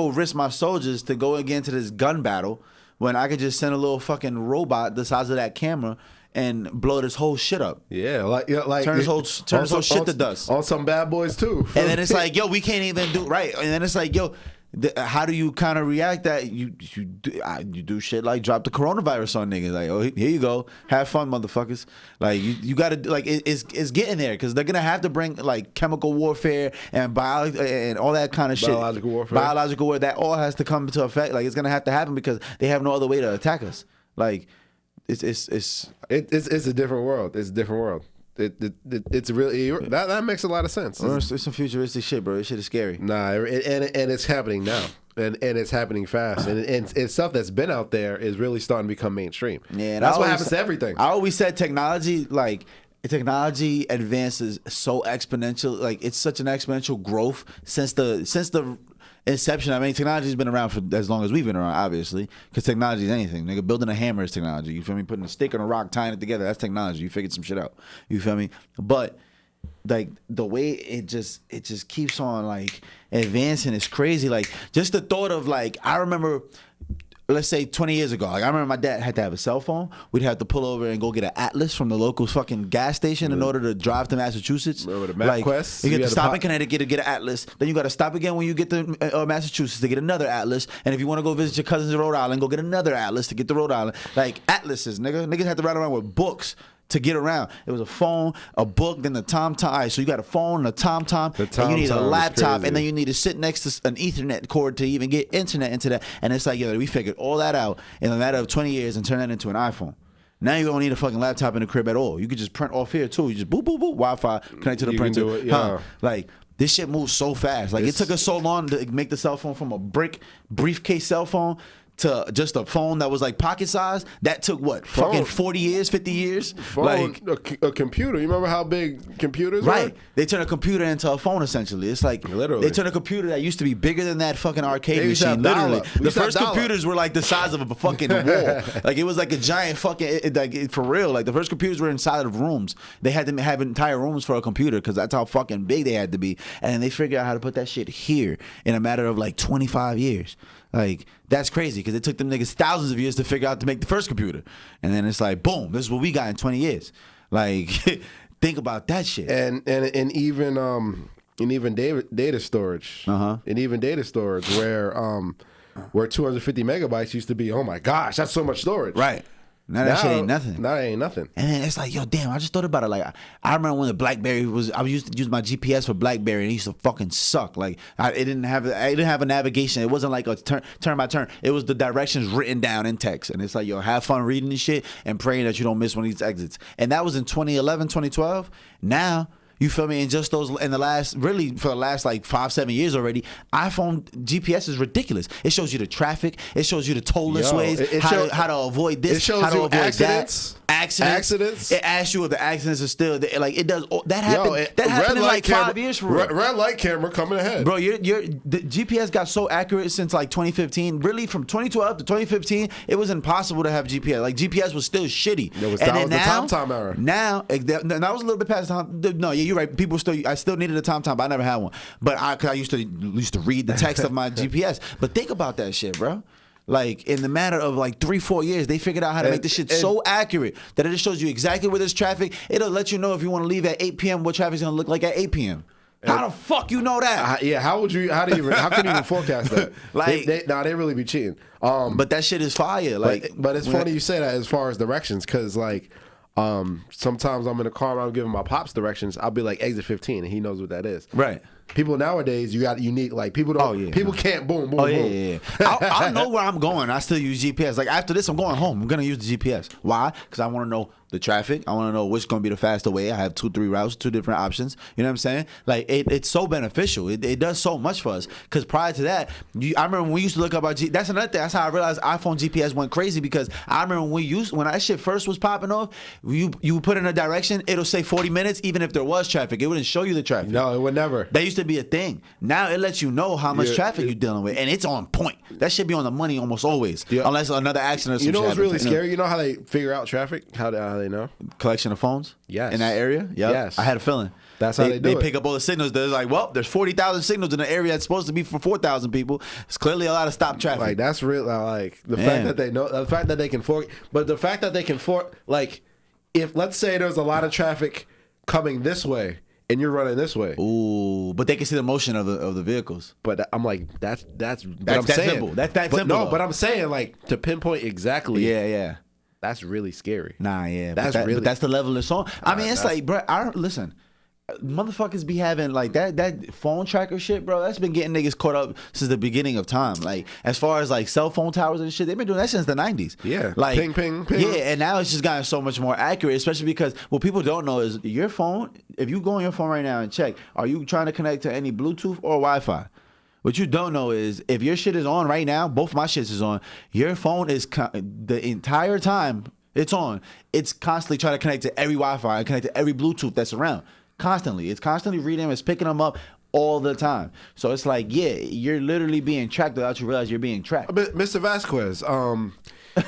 Speaker 1: risk my soldiers to go again to this gun battle when I could just send a little fucking robot the size of that camera and blow this whole shit up?
Speaker 2: Yeah, like
Speaker 1: turn this whole shit to dust
Speaker 2: on some bad boys too.
Speaker 1: And then it's like, yo, we can't even do right. And then it's like, yo, how do you kind of react that you do shit like drop the coronavirus on niggas? Like, oh, here you go, have fun, motherfuckers. Like you gotta like it's getting there because they're gonna have to bring like chemical warfare and and all that kind of shit. Biological warfare. That all has to come into effect. Like, it's gonna have to happen because they have no other way to attack us. Like, it's
Speaker 2: a different world. It's a different world. It's really that makes a lot of sense.
Speaker 1: It's some futuristic shit, bro. This shit is scary.
Speaker 2: Nah, and it's happening now, and it's happening fast, and stuff that's been out there is really starting to become mainstream. Yeah, that's what happens to everything.
Speaker 1: I always said technology advances so exponential. Like, it's such an exponential growth since the inception. I mean, technology's been around for as long as we've been around, obviously, because technology is anything. Nigga, building a hammer is technology. You feel me? Putting a stick on a rock, tying it together, that's technology. You figured some shit out. You feel me? But like the way it just keeps on like advancing is crazy. Like just the thought of like, I remember, let's say 20 years ago, like I remember my dad had to have a cell phone. We'd have to pull over and go get an atlas from the local fucking gas station in order to drive to Massachusetts.
Speaker 2: Remember the
Speaker 1: MapQuest? You get to stop in Connecticut to get an atlas. Then you got to stop again when you get to Massachusetts to get another atlas. And if you want to go visit your cousins in Rhode Island, go get another atlas to get to Rhode Island. Like atlases, nigga. Niggas had to ride around with books to get around. It was a phone, a book, then the TomTom. All right, so you got a phone, a TomTom, and you need a laptop, and then you need to sit next to an Ethernet cord to even get internet into that. And it's like, yo, we figured all that out in a matter of 20 years and turn that into an iPhone. Now you don't need a fucking laptop in the crib at all. You could just print off here too. You just boop, boop, boop, Wi-Fi, connect to the printer.
Speaker 2: Can do it, yeah.
Speaker 1: Like, this shit moves so fast. Like, it took us so long to make the cell phone from a briefcase cell phone to just a phone that was like pocket size. That took what? Fucking 40 years, 50 years?
Speaker 2: Phone, like a computer. You remember how big computers were?
Speaker 1: Right. They turned a computer into a phone essentially. It's like
Speaker 2: literally.
Speaker 1: They turned a computer that used to be bigger than that fucking arcade machine. Literally. The first computers were like the size of a fucking wall. Like it was like a giant fucking for real. Like the first computers were inside of rooms. They had to have entire rooms for a computer because that's how fucking big they had to be. And then they figured out how to put that shit here in a matter of like 25 years. Like, that's crazy because it took them niggas thousands of years to figure out to make the first computer. And then it's like, boom, this is what we got in 20 years. Like, think about that shit.
Speaker 2: And even data storage. And even data storage where 250 megabytes used to be, oh my gosh, that's so much storage.
Speaker 1: Right. Now that shit ain't nothing.
Speaker 2: Now it ain't nothing.
Speaker 1: And then it's like, yo, damn, I just thought about it. Like, I remember when the BlackBerry I used to use my GPS for BlackBerry, and it used to fucking suck. Like, I didn't have a navigation. It wasn't like a turn by turn. It was the directions written down in text. And it's like, yo, have fun reading this shit and praying that you don't miss one of these exits. And that was in 2011, 2012. Now, you feel me? And just those for the last like 5-7 years already, iPhone GPS is ridiculous. It shows you the traffic. It shows you the toll-less ways. How to avoid this.
Speaker 2: It shows
Speaker 1: how to
Speaker 2: you
Speaker 1: avoid
Speaker 2: accidents.
Speaker 1: Accidents. It asks you if the accidents are still there. Like it does. That happened. That happened in like 5 years for real.
Speaker 2: Red light camera coming ahead,
Speaker 1: bro. The GPS got so accurate since like 2015. Really, from 2012 to 2015, it was impossible to have GPS. Like GPS was still shitty.
Speaker 2: That was the TomTom era.
Speaker 1: Now, that was a little bit past time. No, yeah, you're right. I still needed a TomTom, but I never had one. But I used to read the text of my GPS. But think about that shit, bro. Like, in the matter of like 3-4 years, they figured out how to make this shit so accurate that it just shows you exactly where there's traffic. It'll let you know if you want to leave at 8 p.m. what traffic's going to look like at 8 p.m. How the fuck you know that?
Speaker 2: How can you even forecast that? Like, they really be cheating.
Speaker 1: But that shit is fire. Like,
Speaker 2: but it's funny you say that as far as directions, because like, sometimes I'm in a car and I'm giving my pops directions. I'll be like exit 15, and he knows what that is.
Speaker 1: Right.
Speaker 2: People nowadays, you need like people don't. People can't boom.
Speaker 1: Yeah. I know where I'm going. I still use GPS. Like after this, I'm going home. I'm gonna use the GPS. Why? Because I want to know the traffic. I want to know which going to be the faster way. I have 2-3 routes, 2 different options. You know what I'm saying? Like it's so beneficial. It does so much for us. Because prior to that, I remember when we used to look up our that's another thing. That's how I realized iPhone GPS went crazy. Because I remember when that shit first was popping off, you put in a direction, it'll say 40 minutes, even if there was traffic. It wouldn't show you the traffic.
Speaker 2: No, it would never.
Speaker 1: That used to be a thing. Now it lets you know how much traffic you're dealing with, and it's on point. That should be on the money almost always, unless another accident. Or some
Speaker 2: you know
Speaker 1: shit
Speaker 2: what's really
Speaker 1: happens.
Speaker 2: scary? You know how they figure out traffic? How they know?
Speaker 1: Collection of phones.
Speaker 2: Yes.
Speaker 1: In that area. Yep.
Speaker 2: Yes.
Speaker 1: I had a feeling.
Speaker 2: That's how they do it.
Speaker 1: They pick up all the signals. They're like, well, there's 40,000 signals in an area that's supposed to be for 4,000 people. It's clearly a lot of stop traffic.
Speaker 2: Like that's real. Like the fact that they know, the fact that they can but the fact that they can like, if let's say there's a lot of traffic coming this way, and you're running this way.
Speaker 1: Ooh, but they can see the motion of the vehicles.
Speaker 2: But I'm like, that's
Speaker 1: simple. That's simple.
Speaker 2: No, but I'm saying like to pinpoint exactly.
Speaker 1: Yeah.
Speaker 2: That's really scary.
Speaker 1: Nah, yeah.
Speaker 2: But
Speaker 1: that's the level it's on. I mean, it's like, bro, listen. Motherfuckers be having like that phone tracker shit, bro. That's been getting niggas caught up since the beginning of time. Like as far as like cell phone towers and shit, they've been doing that since the 90s.
Speaker 2: Yeah,
Speaker 1: like
Speaker 2: ping, ping, ping.
Speaker 1: Yeah, and now it's just gotten so much more accurate, especially because what people don't know is your phone. If you go on your phone right now and check, are you trying to connect to any Bluetooth or Wi-Fi? What you don't know is if your shit is on right now, both my shits is on. Your phone is the entire time it's on. It's constantly trying to connect to every Wi-Fi and connect to every Bluetooth that's around. Constantly. It's constantly reading them. It's picking them up all the time. So it's like, yeah, you're literally being tracked without you realize you're being tracked.
Speaker 2: But Mr. Vasquez,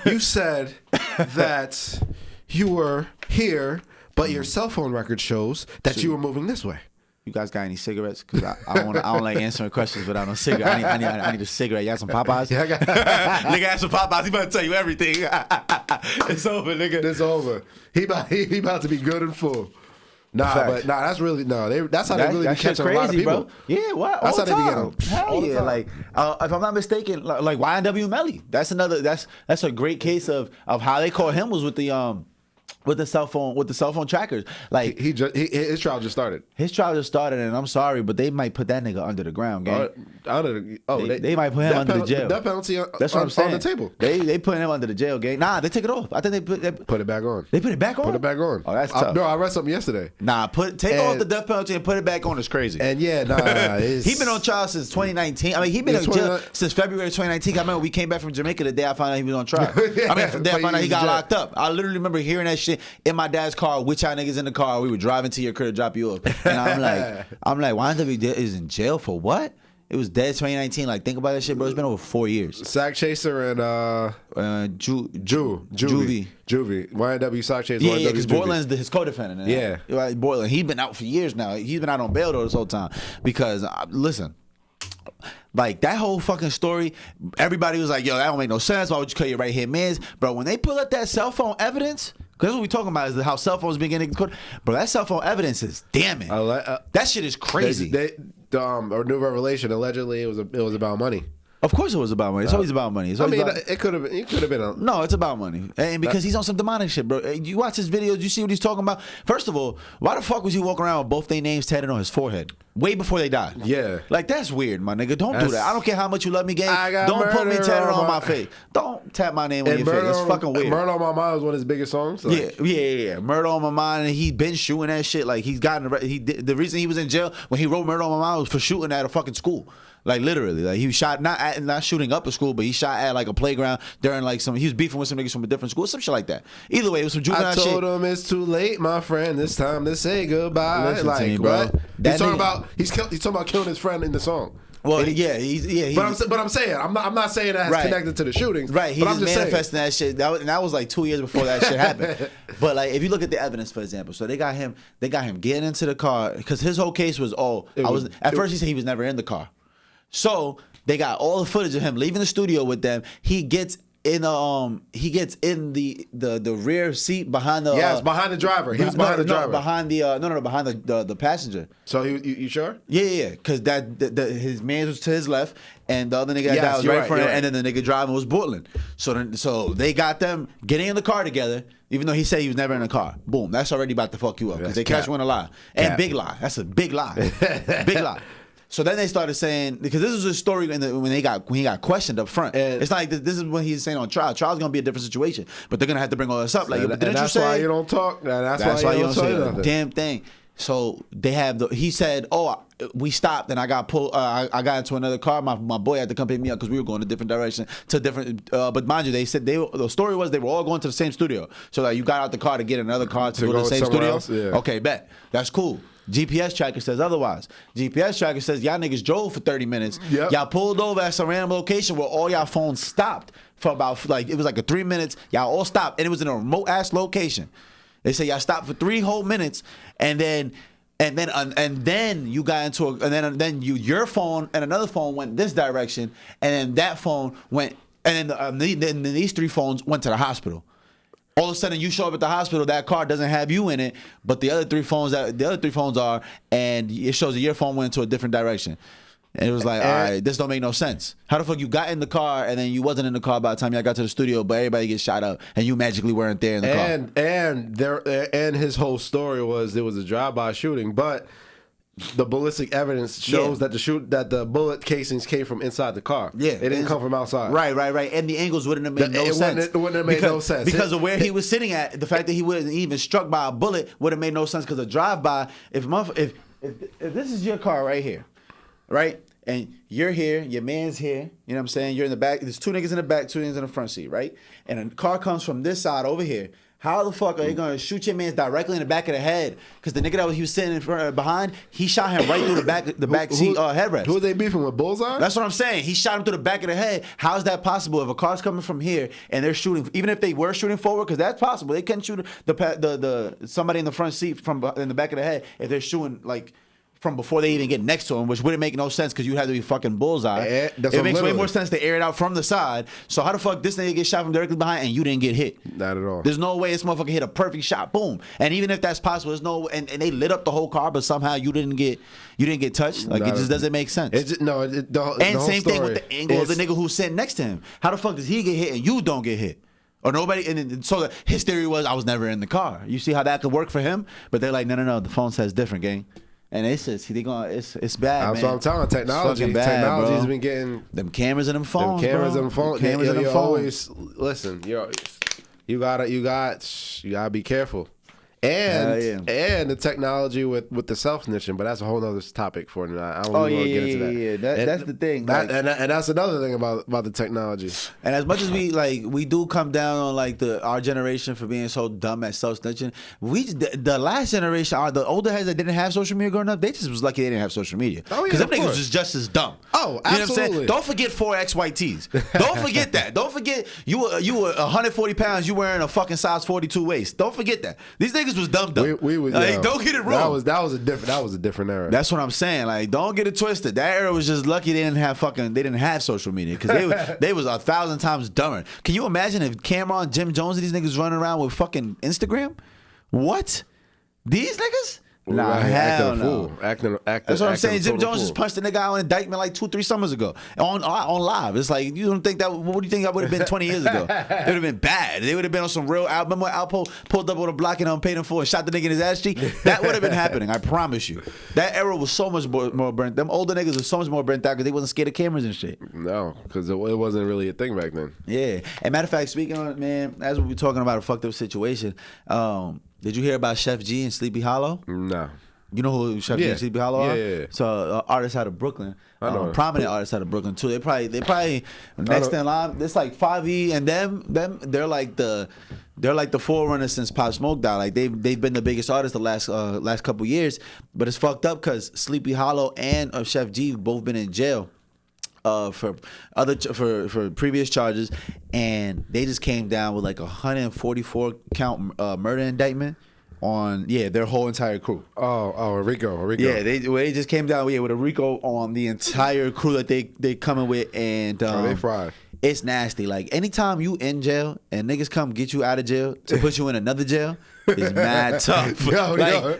Speaker 2: you said that you were here, but your cell phone record shows that you were moving this way.
Speaker 1: You guys got any cigarettes? Because I don't like answering questions without no cigarette. I need a cigarette. You got some Popeyes?
Speaker 2: Yeah,
Speaker 1: Nigga had some Popeyes. He about to tell you everything. It's over, nigga.
Speaker 2: It's over. He about to be good and full. That's really that's how they really be catching a lot of people.
Speaker 1: Bro. Yeah, what?
Speaker 2: That's how
Speaker 1: all the
Speaker 2: they be
Speaker 1: time.
Speaker 2: getting.
Speaker 1: Hell yeah! Like if I'm not mistaken, like YNW Melly. That's a great case of how they caught him was with the cell phone trackers. Like
Speaker 2: his trial just started.
Speaker 1: His trial just started, and I'm sorry, but they might put that nigga under the ground, gang. They might put him under the jail.
Speaker 2: That penalty
Speaker 1: That's what I'm saying.
Speaker 2: On the table.
Speaker 1: They put him under the jail, gang. Nah, they took it off. I think they
Speaker 2: put it back on.
Speaker 1: They put it back on?
Speaker 2: Put it back on.
Speaker 1: Oh, that's tough.
Speaker 2: I read something yesterday.
Speaker 1: Nah, take off the death penalty and put it back on is crazy.
Speaker 2: And yeah,
Speaker 1: he been on trial since 2019. I mean, he been in jail since February 2019. I remember we came back from Jamaica the day I found out he was on trial. I mean, the day I found out he got locked up. I literally remember hearing that shit in my dad's car, with y'all niggas in the car. We were driving to your crib to drop you off. And I'm like, YNW is in jail for what? It was dead 2019. Like, think about that shit, bro. It's been over 4 years.
Speaker 2: Sack Chaser and Juvie. YNW Sack Chaser.
Speaker 1: Yeah, because Borland's his co-defendant.
Speaker 2: Yeah.
Speaker 1: Right, Borland. He's been out for years now. He's been out on bail though this whole time. Because, listen, like that whole fucking story, everybody was like, yo, that don't make no sense. Why would you cut your right hand mans? Bro, when they pull up that cell phone evidence, because that's what we talking about is how cell phones been getting caught. Bro, that cell phone evidence is damning. That shit is crazy.
Speaker 2: Or new revelation, allegedly it was about money.
Speaker 1: Of course it was about money. It's always about money.
Speaker 2: It could have been.
Speaker 1: No, it's about money. And because he's on some demonic shit, bro. You watch his videos, you see what he's talking about. First of all, why the fuck was he walking around with both their names tatted on his forehead? Way before they died.
Speaker 2: Yeah.
Speaker 1: Like, that's weird, my nigga. Don't do that. I don't care how much you love me, gang. Don't put me tatted on my face. Don't tap my name on your face. That's fucking weird.
Speaker 2: Murder on My Mind was one of his biggest songs.
Speaker 1: Like. Yeah. Murder on My Mind, and he been shooting that shit. Like, the reason he was in jail when he wrote Murder on My Mind was for shooting at a fucking school. Like, literally, like he was shot not shooting up a school, but he shot at like a playground during like he was beefing with some niggas from a different school, some shit like that. Either way, it was some juvenile shit.
Speaker 2: I told him it's too late, my friend. It's time to say goodbye.
Speaker 1: Listen
Speaker 2: like,
Speaker 1: to me, bro.
Speaker 2: He's talking about killing his friend in the song.
Speaker 1: Well,
Speaker 2: but I'm saying I'm not saying that it's connected to the shootings.
Speaker 1: Right, he was manifesting that shit. That was like 2 years before that shit happened. But like, if you look at the evidence, for example, so they got him getting into the car because his whole case was at first he said he was never in the car. So they got all the footage of him leaving the studio with them. He gets in the rear seat behind the
Speaker 2: behind the driver. He was behind the driver.
Speaker 1: Behind the passenger.
Speaker 2: So you sure?
Speaker 1: Yeah. Because his man was to his left, and the other nigga that was right in front of him, and then the nigga driving was Portland. So they got them getting in the car together, even though he said he was never in the car. Boom. That's already about to fuck you up because they catch you in a lie. And big lie. That's a big lie. Big lie. So then they started saying, because this was a story when he got questioned up front. And it's not like this is what he's saying on trial. Trial's gonna be a different situation, but they're gonna have to bring all this up. Like, didn't you say?
Speaker 2: Why you don't talk. That's why you don't say nothing.
Speaker 1: Damn thing. So they have he said, we stopped and I got pulled. I got into another car. My boy had to come pick me up because we were going a different direction to different. But mind you, they said the story was they were all going to the same studio. So like you got out the car to get another car to go to the same studio.
Speaker 2: Else, yeah.
Speaker 1: Okay, bet that's cool. GPS tracker says otherwise. GPS tracker says y'all niggas drove for 30 minutes. Yep. Y'all pulled over at some random location where all y'all phones stopped for about it was like a 3 minutes. Y'all all stopped and it was in a remote ass location. They say y'all stopped for 3 whole minutes and then you got into then your phone and another phone went this direction and then that phone went and then these 3 phones went to the hospital. All of a sudden, you show up at the hospital. That car doesn't have you in it, but the other 3 phones are, and it shows that your phone went into a different direction. And it was like, all right, this don't make no sense. How the fuck you got in the car and then you wasn't in the car by the time y'all got to the studio, but everybody gets shot up and you magically weren't there in the
Speaker 2: car. And his whole story was there was a drive-by shooting, but the ballistic evidence shows that the bullet casings came from inside the car. Yeah, it didn't come from outside.
Speaker 1: Right. And the angles wouldn't have made no sense.
Speaker 2: It wouldn't have made no sense
Speaker 1: because of where he was sitting at. The fact that he wasn't even struck by a bullet would have made no sense. Because a drive-by, if this is your car right here, right, and you're here, your man's here, you know what I'm saying? You're in the back. There's 2 niggas in the back, 2 niggas in the front seat, right? And a car comes from this side over here. How the fuck are you gonna shoot your man directly in the back of the head? Because the nigga that he was sitting in front behind, he shot him right through the back seat headrest.
Speaker 2: Who are they beefing with? Bullseye?
Speaker 1: That's what I'm saying. He shot him through the back of the head. How is that possible? If a car's coming from here and they're shooting, even if they were shooting forward, because that's possible, they can shoot the somebody in the front seat from in the back of the head if they're shooting like from before they even get next to him, which wouldn't make no sense because you have to be fucking bullseye. It makes way more sense to air it out from the side. So how the fuck this nigga get shot from directly behind and you didn't get hit?
Speaker 2: Not at all.
Speaker 1: There's no way this motherfucker hit a perfect shot. Boom. And even if that's possible, there's no and they lit up the whole car, but somehow you didn't get touched. Like it just doesn't make sense.
Speaker 2: The
Speaker 1: same thing with the angle of the nigga who's sitting next to him. How the fuck does he get hit and you don't get hit? Or nobody, and so his theory was I was never in the car. You see how that could work for him? But they're like, no, the phone says different, gang. And it's just it's bad.
Speaker 2: That's what I'm telling. Technology's been getting
Speaker 1: them cameras in them phones.
Speaker 2: Cameras in them phones. Always listen. You gotta be careful. And the technology with the self-snitching, but that's a whole other topic for tonight. I don't want to get into that.
Speaker 1: Yeah. That's the thing.
Speaker 2: And that's another thing about the technology.
Speaker 1: And as much as we do come down on our generation for being so dumb at self-snitching, the last generation, the older heads that didn't have social media growing up, they just was lucky they didn't have social media. Because them niggas was just as dumb.
Speaker 2: Oh, absolutely.
Speaker 1: You know what I'm saying? Don't forget 4XYTs. Don't forget that. Don't forget you were 140 pounds, you wearing a fucking size 42 waist. Don't forget that. These niggas was dumb.
Speaker 2: We
Speaker 1: don't get it wrong.
Speaker 2: That was a different era.
Speaker 1: That's what I'm saying. Like, don't get it twisted. That era was just lucky they didn't have social media because they was 1,000 times dumber. Can you imagine if Cameron, Jim Jones, and these niggas running around with fucking Instagram? What? These niggas? Nah, hell no.
Speaker 2: That's
Speaker 1: what I'm saying. Jim Jones just punched a nigga out in indictment like 2-3 summers ago on live. It's like, you don't think that? What do you think that would have been 20 years ago? It would have been bad. They would have been on some real. Remember when Alpo pulled up on a block and unpaid him for and shot the nigga in his ass cheek? That would have been happening. I promise you. That era was so much more burnt. Them older niggas were so much more burnt out because they wasn't scared of cameras and shit.
Speaker 2: No, because it wasn't really a thing back then.
Speaker 1: Yeah. And matter of fact, speaking on it, man, as we were talking about a fucked up situation, did you hear about ShefG and Sleepy Hollow?
Speaker 2: No.
Speaker 1: You know who ShefG and Sleepy Hollow are?
Speaker 2: Yeah.
Speaker 1: So artists out of Brooklyn,
Speaker 2: I know
Speaker 1: prominent artists out of Brooklyn too. They probably next in line. It's like 5E and them. They're like the forerunner since Pop Smoke died. Like they've been the biggest artists the last couple years. But it's fucked up because Sleepy Hollow and ShefG both been in jail for previous charges, and they just came down with like 144 count murder indictment on their whole entire crew.
Speaker 2: A RICO.
Speaker 1: Yeah, they just came down with a RICO on the entire crew that they coming with, and
Speaker 2: they fried.
Speaker 1: It's nasty. Like anytime you in jail and niggas come get you out of jail to put you in another jail, it's mad tough.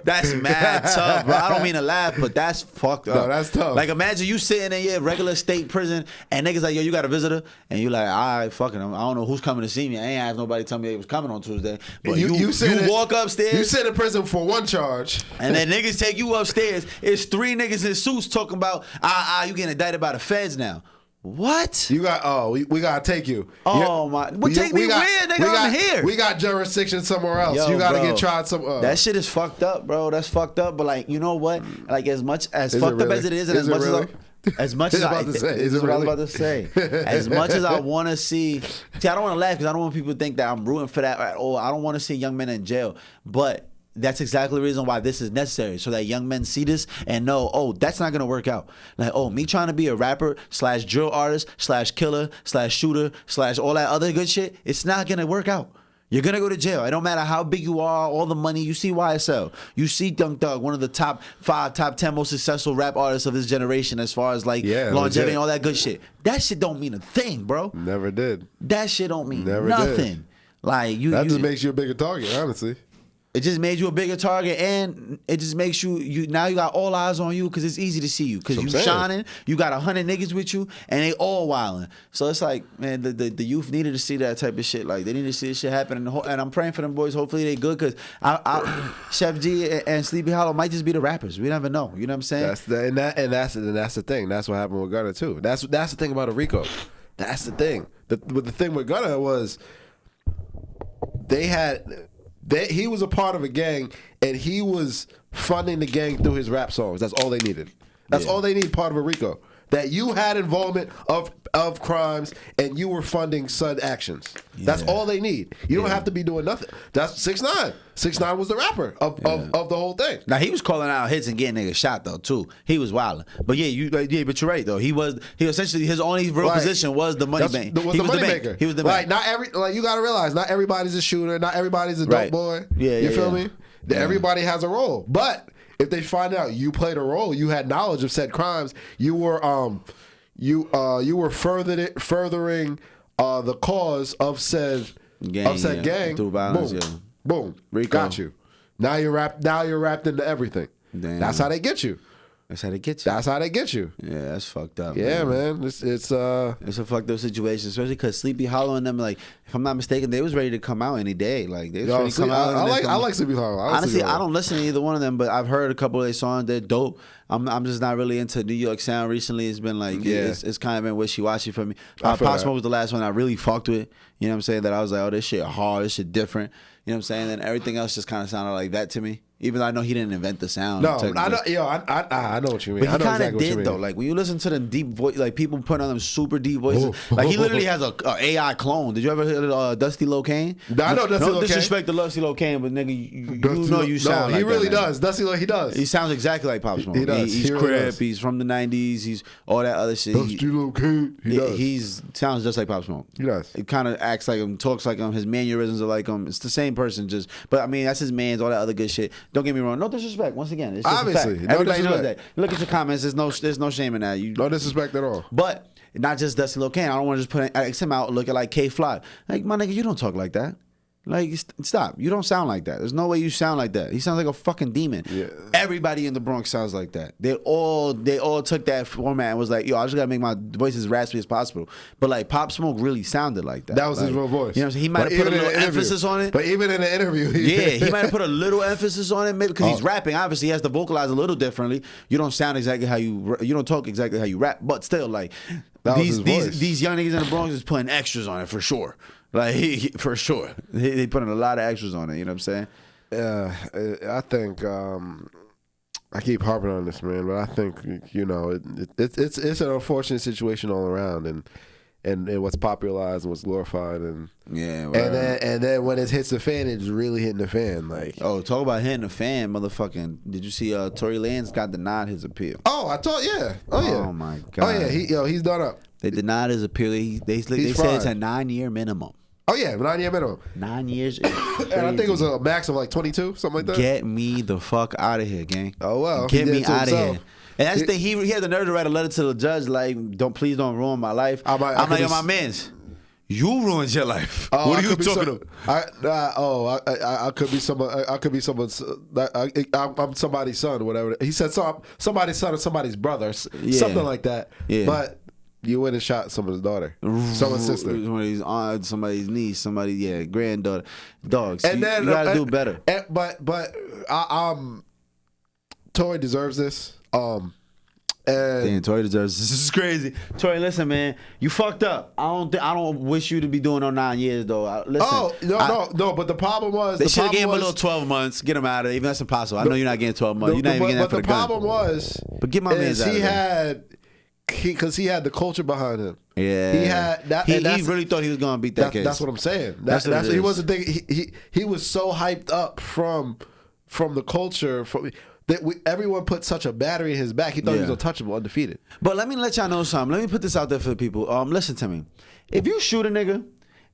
Speaker 1: That's mad tough, bro. I don't mean to laugh, but that's fucked up.
Speaker 2: No, that's tough.
Speaker 1: Like imagine you sitting in your regular state prison and niggas like, yo, you got a visitor, and you like, all right, fucking, I don't know who's coming to see me. I ain't have nobody tell me they was coming on Tuesday. But you walk upstairs.
Speaker 2: You sit in prison for one charge,
Speaker 1: and then niggas take you upstairs. It's 3 niggas in suits talking about, you getting indicted by the feds now. What?
Speaker 2: You got? We gotta take you.
Speaker 1: Oh my! Well, take me where, nigga? I'm here.
Speaker 2: We got jurisdiction somewhere else. You gotta get tried some.
Speaker 1: That shit is fucked up, bro. That's fucked up. But like, you know what? Like as much as fucked up as it is, and as much as I was about to say. As much as I want to see, I don't want to laugh because I don't want people to think that I'm rooting for that at all. I don't want to see young men in jail, but that's exactly the reason why this is necessary, so that young men see this and know, that's not gonna work out. Like, me trying to be a rapper / drill artist / killer / shooter / all that other good shit, it's not gonna work out. You're gonna go to jail. It don't matter how big you are, all the money. You see YSL. You see Young Thug, one of the top 5, top 10 most successful rap artists of his generation as far as like longevity and all that good shit. That shit don't mean a thing, bro.
Speaker 2: Never did.
Speaker 1: That shit don't mean nothing. Like
Speaker 2: that just makes you a bigger target, honestly.
Speaker 1: It just made you a bigger target, and it just makes you now you got all eyes on you because it's easy to see you because you shining. You got 100 niggas with you, and they all wilding. So it's like, man, the youth needed to see that type of shit. Like they need to see this shit happen, and I'm praying for them boys. Hopefully they good because ShefG and Sleepy Hollow might just be the rappers. We never know. You know what I'm saying?
Speaker 2: That's the thing. That's what happened with Gunna too. That's the thing about a RICO. That's the thing. The thing with Gunna was he was a part of a gang, and he was funding the gang through his rap songs. That's all they needed. That's all they need, part of a RICO. that you had involvement of crimes and you were funding said actions. That's all they need. You don't have to be doing nothing. That's 6ix9ine. 6ix9ine was the rapper of the whole thing.
Speaker 1: Now he was calling out hits and getting niggas shot though too. He was wilding. But but you're right though. He essentially his only real position was the money bank.
Speaker 2: He was the money maker.
Speaker 1: He was the
Speaker 2: bank. You gotta realize not everybody's a shooter, not everybody's a dope boy. You feel me? Everybody has a role. But if they find out you played a role, you had knowledge of said crimes, you were furthering the cause of said gang
Speaker 1: through violence.
Speaker 2: Boom,
Speaker 1: Rico.
Speaker 2: Got you. Now you're wrapped into everything.
Speaker 1: Damn.
Speaker 2: That's how they get you.
Speaker 1: That's how they get you.
Speaker 2: That's how they get you.
Speaker 1: Yeah, that's fucked up.
Speaker 2: Yeah, man. It's a
Speaker 1: fucked up situation, especially because Sleepy Hollow and them, like, if I'm not mistaken, they was ready to come out any day. Like, they was ready to come out.
Speaker 2: I like Sleepy Hollow.
Speaker 1: Honestly, I don't listen to either one of them, but I've heard a couple of their songs. They're dope. I'm just not really into New York sound recently. It's been like, it's kind of been wishy-washy for me. Pop Smoke was the last one I really fucked with. You know what I'm saying? That I was like, oh, this shit hard, this shit different. You know what I'm saying? And everything else just kind of sounded like that to me. Even though I know he didn't invent the sound.
Speaker 2: No, I know. I know what you mean.
Speaker 1: But he kind of did though. Like when you listen to them deep voice, like people putting on them super deep voices. Like he literally has a AI clone. Did you ever hear Dusty Locane?
Speaker 2: I know Dusty Locane.
Speaker 1: No disrespect to Dusty Locane, but nigga, you know you sound like
Speaker 2: he really
Speaker 1: that,
Speaker 2: does. Dusty Locane, he does.
Speaker 1: He sounds exactly like Pop Smoke.
Speaker 2: He does.
Speaker 1: He's
Speaker 2: really
Speaker 1: Crip.
Speaker 2: does.
Speaker 1: He's from the '90s. He's all that other shit.
Speaker 2: Dusty Locane. He does.
Speaker 1: He's sounds just like Pop Smoke.
Speaker 2: He does.
Speaker 1: He kind of acts like him, talks like him. His mannerisms are like him. It's the same person, but I mean that's his man's. All that other good shit. Don't get me wrong. No disrespect. Once again, it's just
Speaker 2: obviously,
Speaker 1: a fact. Everybody knows that. Look at your comments. There's no shame in that.
Speaker 2: No disrespect at all.
Speaker 1: But not just Dusty Locane. I don't want to just X him out. Look at like K Fly. Like my nigga, you don't talk like that. Like stop. You don't sound like that. There's no way you sound like that. He sounds like a fucking demon.
Speaker 2: Yeah.
Speaker 1: Everybody in the Bronx sounds like that. They all took that format and was like, yo, I just gotta make my voice as raspy as possible. But like Pop Smoke really sounded like that.
Speaker 2: That was
Speaker 1: like,
Speaker 2: his real voice.
Speaker 1: You know what I'm saying? He might have put a little emphasis on it.
Speaker 2: But even in the interview,
Speaker 1: he might have put a little emphasis on it, maybe because he's rapping. Obviously, he has to vocalize a little differently. You don't sound exactly how you don't talk exactly how you rap, but still, like these young niggas in the Bronx is putting extras on it for sure. Like for sure, they putting a lot of extras on it. You know what I'm saying?
Speaker 2: I think I keep harping on this, man, but I think it's an unfortunate situation all around, and what's popularized and what's glorified, and then when it hits the fan, it's really hitting the fan. Like
Speaker 1: talk about hitting the fan, motherfucking! Did you see Tory Lanez got denied his appeal?
Speaker 2: Oh
Speaker 1: my god!
Speaker 2: He's done up.
Speaker 1: They denied his appeal. They said it's a 9-year minimum.
Speaker 2: Oh yeah, 9-year minimum.
Speaker 1: 9 years.
Speaker 2: And I think it was a max of like 22, something like that.
Speaker 1: Get me the fuck out of here, gang.
Speaker 2: Oh well,
Speaker 1: get me out of here. And that's the thing. He had the nerve to write a letter to the judge like, please don't ruin my life. I'm like, yo, my mans, you ruined your life. What are you talking about?
Speaker 2: I could be someone. I could be someone's. I'm somebody's son or whatever. He said somebody's son or somebody's brother, something like that. Yeah. But you went and shot someone's daughter, someone's sister,
Speaker 1: somebody's aunt, somebody's niece, granddaughter, dogs. And then you gotta do better.
Speaker 2: But Tory deserves this.
Speaker 1: Damn, Tory deserves this. This is crazy. Tory, listen, man, you fucked up. I don't wish you to be doing no 9 years though. Listen,
Speaker 2: no. But the problem was
Speaker 1: they should have gave him a little 12 months. Get him out of there. Even that's impossible. I know you're not getting 12 months. You're not even getting that for the gun.
Speaker 2: But the problem was,
Speaker 1: get my man's out of there.
Speaker 2: Because he had the culture behind him.
Speaker 1: Yeah,
Speaker 2: he had that.
Speaker 1: He really thought he was gonna beat that case.
Speaker 2: That's what I'm saying. That's what he wasn't thinking. He was so hyped up from the culture everyone put such a battery in his back. He thought he was untouchable, undefeated.
Speaker 1: But let me let y'all know something. Let me put this out there for the people. Listen to me. If you shoot a nigga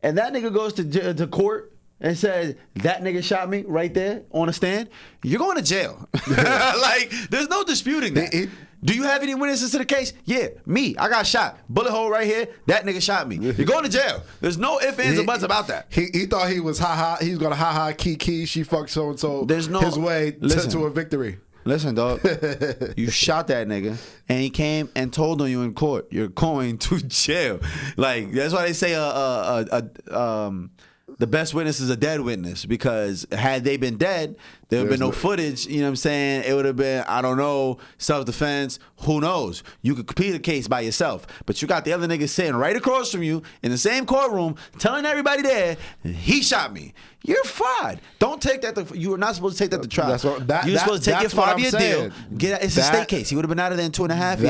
Speaker 1: and that nigga goes to court and says that nigga shot me right there on the stand, you're going to jail. Like there's no disputing that. Do you have any witnesses to the case? Yeah, me. I got shot. Bullet hole right here. That nigga shot me. You're going to jail. There's no ifs, ands, or buts about that.
Speaker 2: He thought he was he was going to key. She fucked so and so. There's no his way to a victory.
Speaker 1: Listen, dog. You shot that nigga, and he came and told on you in court. You're going to jail. Like that's why they say the best witness is a dead witness, because had they been dead, There would have been no footage, you know what I'm saying? It would have been, I don't know, self-defense, who knows? You could plead the case by yourself. But you got the other nigga sitting right across from you in the same courtroom telling everybody there, he shot me. You're fried. Don't take that. You were not supposed to take that to trial. You're supposed to take your 5-year deal. It's a state case. He would have been out of there in 2.5 years.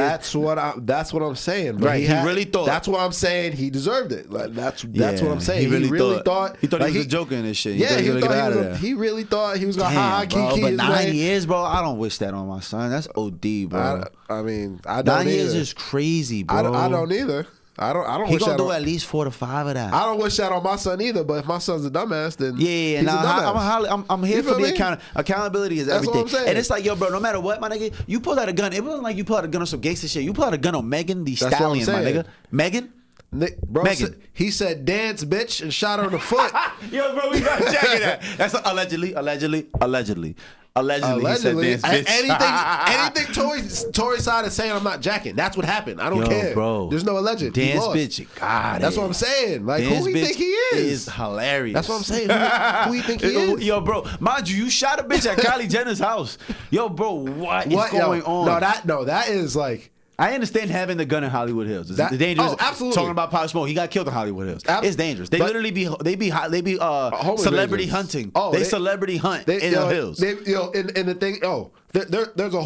Speaker 2: That's what I'm saying. Bro.
Speaker 1: Right. He really thought.
Speaker 2: That's what I'm saying. He deserved it. Like, that's what I'm saying.
Speaker 1: He really thought. He
Speaker 2: like,
Speaker 1: was joking and shit.
Speaker 2: He really thought he was gonna ha kiki.
Speaker 1: But 9 years, bro. I don't wish that on my son. That's OD, bro.
Speaker 2: I mean, I don't.
Speaker 1: 9 years is crazy, bro.
Speaker 2: I don't either. I don't.
Speaker 1: He gonna do at least 4 to 5 of that.
Speaker 2: I don't wish that on my son either. But if my son's a dumbass, then he's a dumbass.
Speaker 1: I'm here for the accountability is everything.
Speaker 2: What I'm saying.
Speaker 1: And it's like, yo, bro, no matter what, my nigga, you pulled out a gun. It wasn't like you pulled out a gun on some gangster shit. You pulled out a gun on Megan Thee Stallion, my nigga. Megan.
Speaker 2: Bro, Megan. He said dance, bitch, and shot her in the foot.
Speaker 1: Yo, bro, we gotta check it out. That's allegedly. He said dance, bitch.
Speaker 2: Anything Tory side is saying, I'm not jacking. That's what happened. I don't care.
Speaker 1: Bro.
Speaker 2: There's no alleged.
Speaker 1: Dance, bitch. God,
Speaker 2: that's what I'm saying. Like,
Speaker 1: dance,
Speaker 2: who do you think he is?
Speaker 1: Is hilarious.
Speaker 2: That's what I'm saying. Who do you think he is?
Speaker 1: Yo, bro, mind you shot a bitch at Kylie Jenner's house. Yo, bro, what is going on?
Speaker 2: That is like.
Speaker 1: I understand having the gun in Hollywood Hills. It's dangerous.
Speaker 2: Oh, absolutely.
Speaker 1: Talking about Pop Smoke, he got killed in Hollywood Hills. It's dangerous. They literally be celebrity hunting. Oh, they celebrity hunt in the hills.
Speaker 2: And the thing, there's a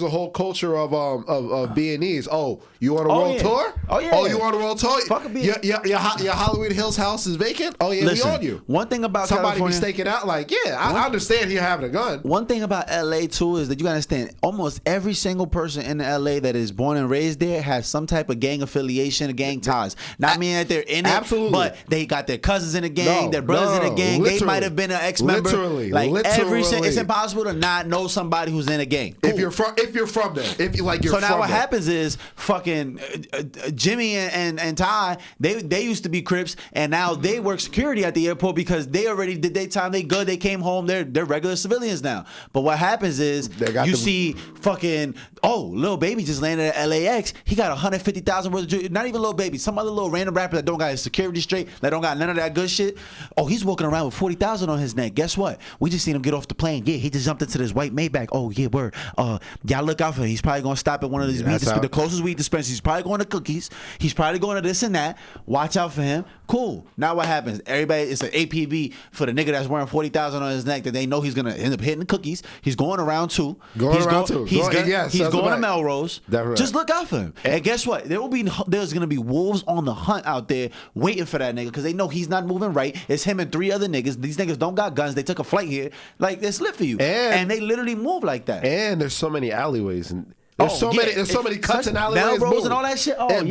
Speaker 2: whole culture of B&Es. Oh, you on a world tour?
Speaker 1: Oh yeah.
Speaker 2: Oh, you on a world tour?
Speaker 1: Fuck a B&E.
Speaker 2: Your Hollywood Hills house is vacant. Oh yeah,
Speaker 1: listen,
Speaker 2: we on you.
Speaker 1: One thing about
Speaker 2: somebody
Speaker 1: California,
Speaker 2: be staking out. Like, yeah, I understand you having a gun.
Speaker 1: One thing about LA too is that you gotta understand. Almost every single person in LA that is born and raised there has some type of gang affiliation or gang ties. Not meaning that they're in it,
Speaker 2: absolutely,
Speaker 1: but they got their cousins in the gang, their brothers in the gang. They might have been an ex-member.
Speaker 2: Literally,
Speaker 1: it's impossible to not know somebody who's in a gang. Cool.
Speaker 2: If you're from there, so
Speaker 1: now what happens is fucking Jimmy and Ty, they used to be Crips, and now they work security at the airport because they already did their time. They good. They came home. They're regular civilians now. But what happens is you see fucking Lil Baby just landed at LAX. He got 150,000 worth of jewelry. Not even Lil Baby. Some other little random rapper that don't got his security straight. That don't got none of that good shit. Oh, he's walking around with 40,000 on his neck. Guess what? We just seen him get off the plane. Yeah, he just jumped into this white Maybach. Oh yeah, word. Y'all look out for him. He's probably gonna stop at one of these the closest weed dispensers. He's probably going to Cookies. He's probably going to this and that. Watch out for him. Cool. Now what happens? Everybody, it's an APB for the nigga that's wearing 40,000 on his neck that they know he's gonna end up hitting Cookies. He's going around too. He's going to Melrose.
Speaker 2: Right.
Speaker 1: Just look out for him. And guess what? There's gonna be wolves on the hunt out there waiting for that nigga because they know he's not moving right. It's him and 3 other niggas. These niggas don't got guns. They took a flight here. Like, it's lit for you. And they literally move like that.
Speaker 2: And there's so many alleyways and. There's so many cuts and alleyways,
Speaker 1: Melrose and all that shit. Oh and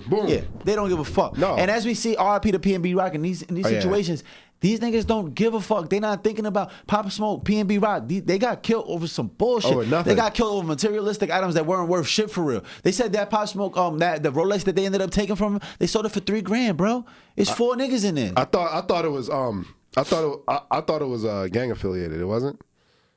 Speaker 2: boom.
Speaker 1: Yeah. They don't give a fuck.
Speaker 2: No.
Speaker 1: And as we see, RIP to PNB Rock in these situations, these niggas don't give a fuck. They not thinking about Pop Smoke, PNB Rock. They got killed over some bullshit.
Speaker 2: Over nothing.
Speaker 1: They got killed over materialistic items that weren't worth shit for real. They said that Pop Smoke, that the Rolex that they ended up taking from him, they sold it for $3,000, bro. It's 4 niggas in there.
Speaker 2: I thought it was gang affiliated. It wasn't.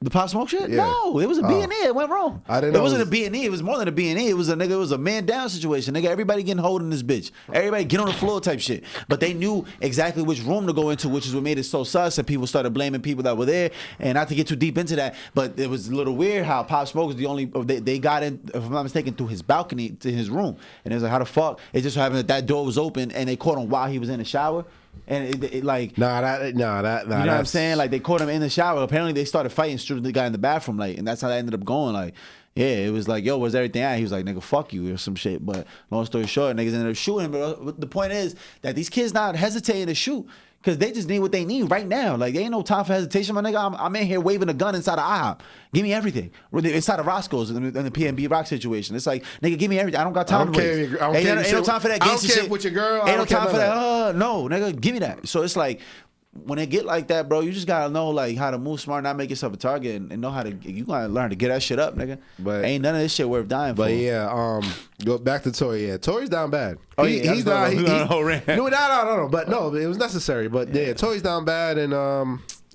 Speaker 1: The Pop Smoke shit?
Speaker 2: Yeah.
Speaker 1: No, it was a B&E. It went wrong.
Speaker 2: I didn't know
Speaker 1: it wasn't a B&E. It was more than a B&E. It was a man down situation. Nigga, everybody getting hold in this bitch. Everybody get on the floor type shit. But they knew exactly which room to go into, which is what made it so sus, and people started blaming people that were there. And not to get too deep into that, but it was a little weird how Pop Smoke was the only, they got in, if I'm not mistaken, through his balcony to his room. And it was like, how the fuck? It just happened that door was open and they caught him while he was in the shower. And it like,
Speaker 2: you know what
Speaker 1: I'm saying? Like, they caught him in the shower. Apparently they started fighting, stripping the guy in the bathroom, like, and that's how that ended up going. Like, yeah, it was like, yo, where's everything at? He was like, nigga, fuck you or some shit. But long story short, niggas ended up shooting. But the point is that these kids not hesitating to shoot because they just need what they need right now. Like, there ain't no time for hesitation, my nigga. I'm in here waving a gun inside of IHOP. Give me everything. Inside of Roscoe's in the PNB Rock situation. It's like, nigga, give me everything. I don't got time to waste. Ain't no time for that gangster shit.
Speaker 2: With your girl.
Speaker 1: Ain't no time for that. No, nigga, give me that. So it's like, when it get like that, bro, you just gotta know like how to move smart, not make yourself a target, and know how to. You gotta learn to get that shit up, nigga. But ain't none of this shit worth dying for.
Speaker 2: But yeah, go back to Tory. Yeah, Tory's down bad.
Speaker 1: He's down.
Speaker 2: No. But no, it was necessary. But yeah, Tory's down bad, and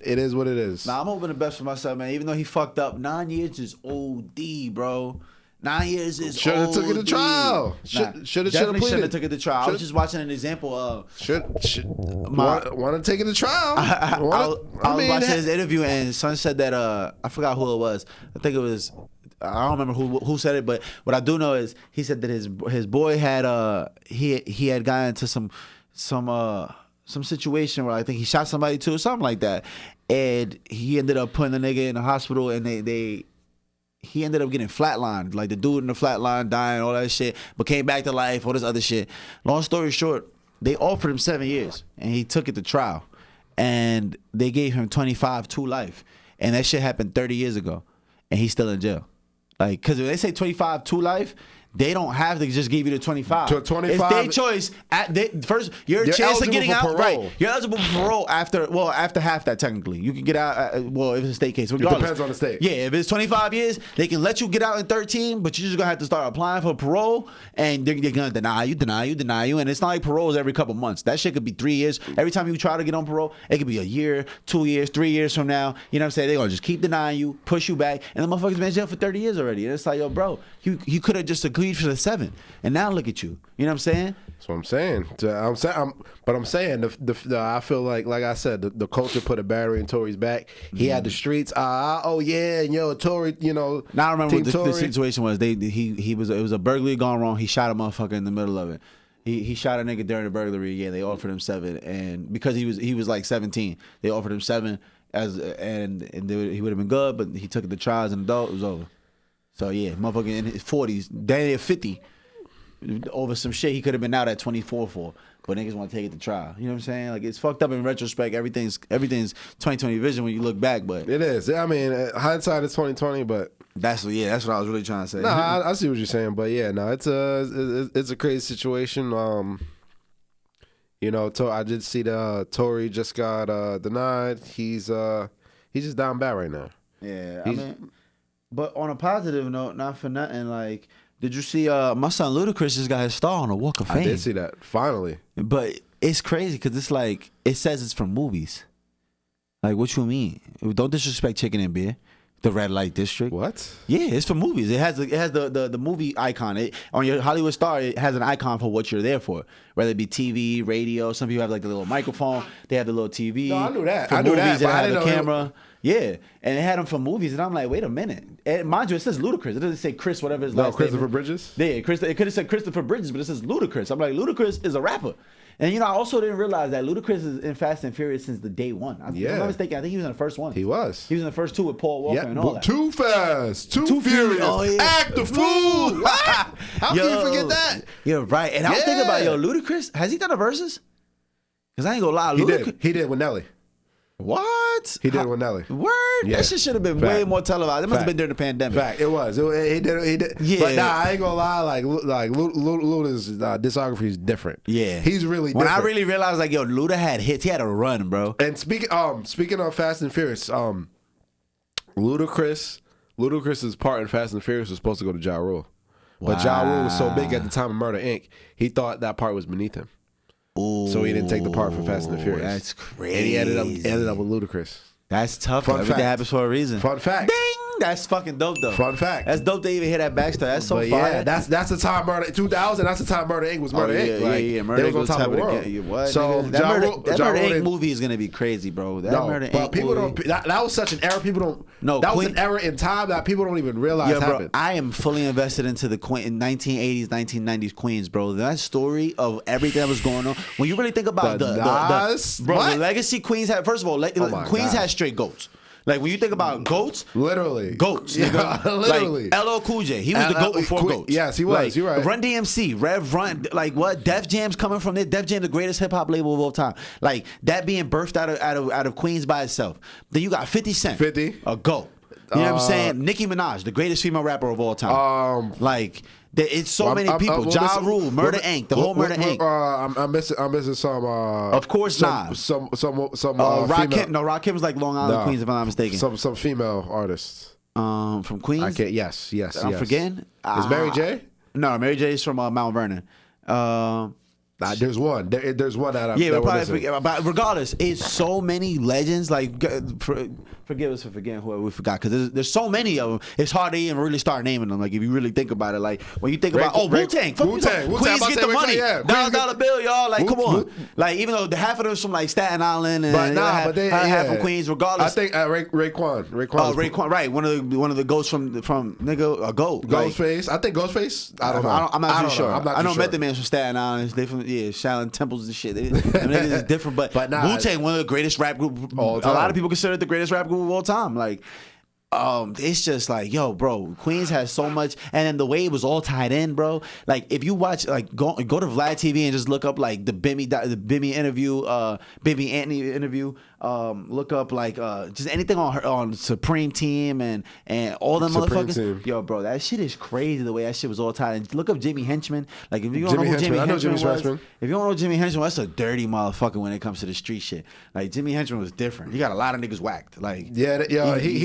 Speaker 2: it is what it is.
Speaker 1: Nah, I'm hoping the best for myself, man. Even though he fucked up, 9 years is OD, bro. 9 years is
Speaker 2: should have took it to trial. Should have
Speaker 1: shouldn't have took it to trial. I was just watching an example of
Speaker 2: want to take it to trial.
Speaker 1: I was watching his interview and son said that I forgot who it was. I think it was I don't remember who said it, but what I do know is he said that his boy had he had gotten into some situation where I think he shot somebody too or something like that, and he ended up putting the nigga in the hospital and he ended up getting flatlined, like the dude in the flatline dying, all that shit, but came back to life, all this other shit. Long story short, they offered him 7 years, and he took it to trial, and they gave him 25 to life, and that shit happened 30 years ago, and he's still in jail. Like, because if they say 25 to life, they don't have to just give you the 25.
Speaker 2: To 25,
Speaker 1: it's their choice. First, your chance of getting out, right? You're eligible for parole after half that technically. You can get out. If it's a state case, regardless.
Speaker 2: It depends on the state.
Speaker 1: Yeah, if it's 25 years, they can let you get out in 13, but you're just gonna have to start applying for parole, and they're gonna deny you, and it's not like parole's every couple months. That shit could be 3 years. Every time you try to get on parole, it could be a year, 2 years, 3 years from now. You know what I'm saying? They're gonna just keep denying you, push you back, and the motherfucker's been in jail for 30 years already. And it's like, yo, bro, you could have just agreed for the 7. And now look at you. You know what I'm saying?
Speaker 2: That's what I'm saying. I'm saying I feel like I said, the culture put a battery in Tory's back. He had the streets. Oh yeah, and yo, Tory. You know.
Speaker 1: Now I remember what the situation was. It was a burglary gone wrong. He shot a motherfucker in the middle of it. He shot a nigga during the burglary. Yeah, they offered him 7, and because he was like 17, they offered him 7 and he would have been good, but he took it to trial as an adult. It was over. So yeah, motherfucker in his 40s, damn near 50. Over some shit he could have been out at 24 for, but niggas want to take it to trial. You know what I'm saying? Like, it's fucked up in retrospect. Everything's 2020 vision when you look back, but
Speaker 2: it is. I mean, hindsight is 2020, but
Speaker 1: that's what I was really trying to say.
Speaker 2: No, I see what you're saying, but yeah, no, it's a crazy situation. You know, I did see the Tory just got denied. He's just down bad right now.
Speaker 1: Yeah, I mean, but on a positive note, not for nothing, like. Did you see my son Ludacris just got his star on the Walk of Fame?
Speaker 2: I did see that, finally.
Speaker 1: But it's crazy because it's like, it says it's from movies. Like, what you mean? Don't disrespect Chicken and Beer, the Red Light District.
Speaker 2: What?
Speaker 1: Yeah, it's from movies. It has the movie icon. On your Hollywood star, it has an icon for what you're there for. Whether it be TV, radio. Some people have like the little microphone. They have the little TV.
Speaker 2: No, I knew that.
Speaker 1: For movies, they have the camera. Yeah, and it had them for movies, and I'm like, wait a minute. And mind you, it says Ludacris. It doesn't say Chris, whatever his last name.
Speaker 2: Christopher Bridges?
Speaker 1: Yeah, it could have said Christopher Bridges, but it says Ludacris. I'm like, Ludacris is a rapper. And, you know, I also didn't realize that Ludacris is in Fast and Furious since the day one. If I'm not mistaken, I think he was in the first one.
Speaker 2: He was.
Speaker 1: He was in the first 2 with Paul Walker and all that.
Speaker 2: Too fast, too furious, act the fool. How can you forget that?
Speaker 1: You're right. And I was thinking about, Ludacris, has he done the verses? Because I ain't gonna lie,
Speaker 2: He did with Nelly.
Speaker 1: What?
Speaker 2: He did with Nelly.
Speaker 1: Word? Yeah. That shit should have been way more televised. It must have been during the pandemic.
Speaker 2: Fact. It was. He did. Yeah. But nah, I ain't gonna lie. Like Luda's discography is different. Yeah. He's really different.
Speaker 1: When I really realized, like, yo, Luda had hits. He had a run, bro.
Speaker 2: And speaking of Fast and Furious, Ludacris's part in Fast and Furious was supposed to go to Ja Rule. Wow. But Ja Rule was so big at the time of Murder, Inc., he thought that part was beneath him. Ooh, so he didn't take the part for Fast and the Furious.
Speaker 1: That's crazy.
Speaker 2: And he ended up with Ludacris.
Speaker 1: That's tough. Everything happens for a reason.
Speaker 2: Fun fact.
Speaker 1: Ding! That's fucking dope, though.
Speaker 2: Fun fact.
Speaker 1: That's dope to even hear that backstory. That's so fire.
Speaker 2: Yeah, that's the time Murder 2000. That's the time Murder Inc. was Murder Inc.
Speaker 1: Yeah. Murder Inc. was on top of the world. What, so that Murder Inc. movie is gonna be crazy, bro. Murder Inc.
Speaker 2: People don't. That was such an era. People don't. No, that was an era in time that people don't even realize happened.
Speaker 1: I am fully invested into the 1980s, 1990s Queens, bro. That story of everything that was going on. When you really think about the legacy Queens had. First of all, Queens had straight goats. Like, when you think about goats,
Speaker 2: literally
Speaker 1: goats,
Speaker 2: yeah, nigga. Literally.
Speaker 1: Like LL Cool J, he was the goat before goats.
Speaker 2: Yes, he was.
Speaker 1: Like,
Speaker 2: you're right.
Speaker 1: Run DMC, Rev Run, like what? Def Jam's coming from there. Def Jam, the greatest hip hop label of all time. Like, that being birthed out of Queens by itself. Then you got 50 Cent, a goat. You know what I'm saying? Nicki Minaj, the greatest female rapper of all time. It's so many people. Ja Rule, Murder Inc., the whole Murder Inc.
Speaker 2: I'm missing some.
Speaker 1: Of course not.
Speaker 2: Some.
Speaker 1: Rakim. No, Rakim was like Long Island, Queens, if I'm not mistaken.
Speaker 2: Some female artists.
Speaker 1: From Queens.
Speaker 2: I can't. Yes.
Speaker 1: I'm forgetting.
Speaker 2: Is Mary J?
Speaker 1: No, Mary J is from Mount Vernon.
Speaker 2: There's one. There's one that
Speaker 1: we'll probably forget. But regardless, it's so many legends. Like, forgive us for forgetting whoever we forgot, because there's so many of them. It's hard to even really start naming them. Like, if you really think about it, like when you think about Wu-Tang, Queens get the money, $dollar bill, y'all. Like, come on. Like, even though half of them from like Staten Island and but half from Queens. Regardless,
Speaker 2: I think Raekwon,
Speaker 1: right? One of the ghosts from nigga a goat.
Speaker 2: Ghostface. I think Ghostface. I don't know.
Speaker 1: I'm not too sure. I know Method Man's from Staten Island. They from Shaolin temples and shit. It's different, but Wu-Tang, one of the greatest rap group. A lot of people consider it the greatest rap group of all time. Like, it's just like, yo, bro, Queens has so much, and then the way it was all tied in, bro. Like, if you watch, like, go to Vlad TV and just look up like the Bimmy interview, Bimmy Anthony interview. Look up like just anything on Supreme Team and all them motherfuckers. Team. Yo, bro, that shit is crazy the way that shit was all tied in. Look up Jimmy Henchman. Like, if you don't know who Jimmy Henchman was, if you don't know Jimmy Henchman, that's a dirty motherfucker when it comes to the street shit. Like, Jimmy Henchman was different. He got a lot of niggas whacked. Like,
Speaker 2: he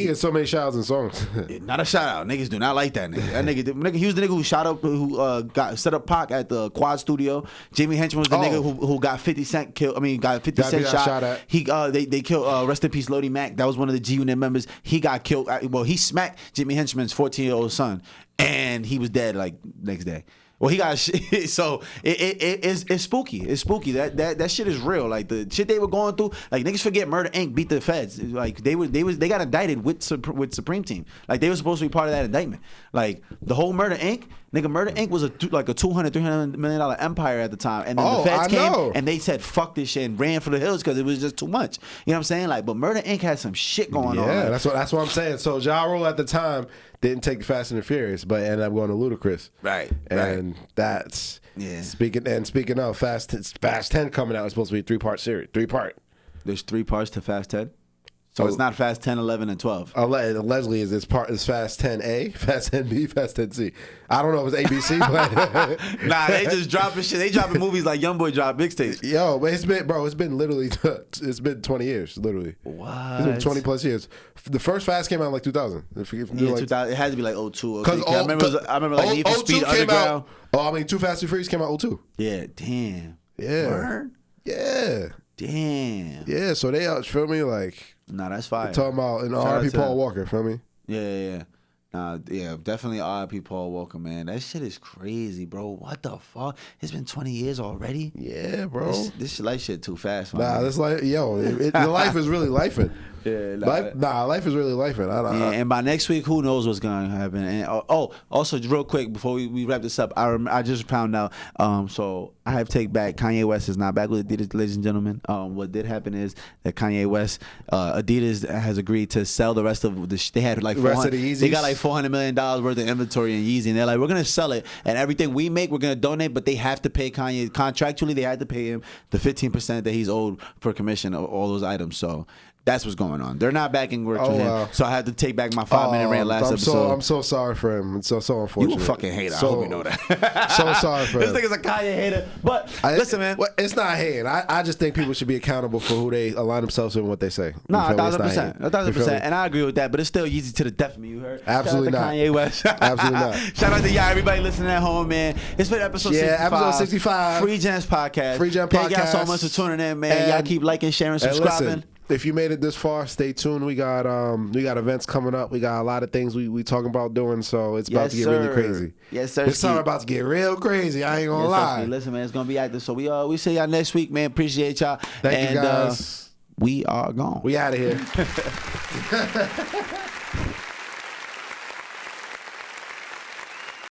Speaker 2: had so many shout outs and songs.
Speaker 1: Not a shout out. Niggas do not like that nigga. That nigga, he was the nigga who shot up, who got set up Pac at the Quad Studio. Jimmy Henchman was the nigga who got 50 Cent killed. I mean, got 50 Cent shot at. He they killed. Rest in peace, Lodi Mac. That was one of the G Unit members. He got killed. Well, he smacked Jimmy Henchman's 14-year-old son, and he was dead like next day. Well, he got so it's spooky. It's spooky. That shit is real. Like, the shit they were going through. Like, niggas forget Murder Inc. beat the feds. Like, they got indicted with Supreme Team. Like, they were supposed to be part of that indictment. Like, the whole Murder Inc. Nigga, Murder Inc. was like a $200-300 million empire at the time, and then the feds came and they said fuck this shit and ran for the hills because it was just too much. You know what I'm saying? Like, but Murder Inc. had some shit going on.
Speaker 2: Yeah, that's what I'm saying. So Ja Rule at the time didn't take Fast and the Furious, but ended up going to Ludacris.
Speaker 1: Right.
Speaker 2: And that's speaking of Fast 10 coming out, it's supposed to be a 3-part series. 3-part.
Speaker 1: There's 3 parts to Fast 10. So it's not Fast 10, 11, and 12.
Speaker 2: Leslie is Fast 10A, Fast 10B, Fast 10C. I don't know if it's ABC, but
Speaker 1: nah, they just dropping shit. They dropping movies like YoungBoy dropped mixtapes.
Speaker 2: Yo, but it's been literally 20 years, literally.
Speaker 1: What?
Speaker 2: It's been 20 plus years. The first Fast came out in like 2000.
Speaker 1: Yeah, 2000. It had to be like 02. Because I remember like Need for Speed Underground.
Speaker 2: Too Fast and Furious came out 02.
Speaker 1: Yeah, damn.
Speaker 2: Yeah.
Speaker 1: Word?
Speaker 2: Yeah.
Speaker 1: Damn.
Speaker 2: Yeah, so they feel me like.
Speaker 1: Nah, that's fire.
Speaker 2: Talking about R.I.P. Paul Walker, feel me?
Speaker 1: Yeah. Definitely R.I.P. Paul Walker, man. That shit is crazy, bro. What the fuck? It's been 20 years already?
Speaker 2: Yeah, bro.
Speaker 1: This life shit too fast, man.
Speaker 2: Nah, this life, the life is really lifing.
Speaker 1: Yeah,
Speaker 2: life is really lifing.
Speaker 1: And by next week, who knows what's gonna happen? And also, real quick before we wrap this up, I just found out. So I have take back. Kanye West is not back with Adidas, ladies and gentlemen. What did happen is that Kanye West, Adidas has agreed to sell the rest of the. They had like they got like $400 million worth of inventory in Yeezy, and they're like, we're gonna sell it, and everything we make, we're gonna donate. But they have to pay Kanye contractually. They had to pay him the 15% that he's owed for commission of all those items. So. That's what's going on. They're not backing work for him, so I had to take back my 5-minute rant last episode.
Speaker 2: I'm so sorry for him. It's so unfortunate.
Speaker 1: You a fucking hater. I hope you know that.
Speaker 2: So sorry for him.
Speaker 1: This nigga's a Kanye hater. But listen, man.
Speaker 2: It's not hating. I just think people should be accountable for who they align themselves with and what they say.
Speaker 1: Nah, 1,000%. 1,000%. And I agree with that. But it's still Yeezy to the death of me. You heard?
Speaker 2: Absolutely not.
Speaker 1: Kanye West.
Speaker 2: Absolutely not.
Speaker 1: Shout out to y'all, everybody listening at home, man. It's been episode 65.
Speaker 2: Yeah, episode 65.
Speaker 1: Free Gems Podcast.
Speaker 2: Free Gems Podcast.
Speaker 1: Thank y'all so much for tuning in, man. Y'all keep liking, sharing, subscribing.
Speaker 2: Listen, if you made it this far, stay tuned. We got events coming up. We got a lot of things we talking about doing, so it's about to get really crazy.
Speaker 1: Yes, sir.
Speaker 2: It's about to get real crazy. I ain't gonna lie.
Speaker 1: Listen, man, it's gonna be active. So we see y'all next week, man. Appreciate y'all.
Speaker 2: Thank you guys.
Speaker 1: We are gone.
Speaker 2: We out of here.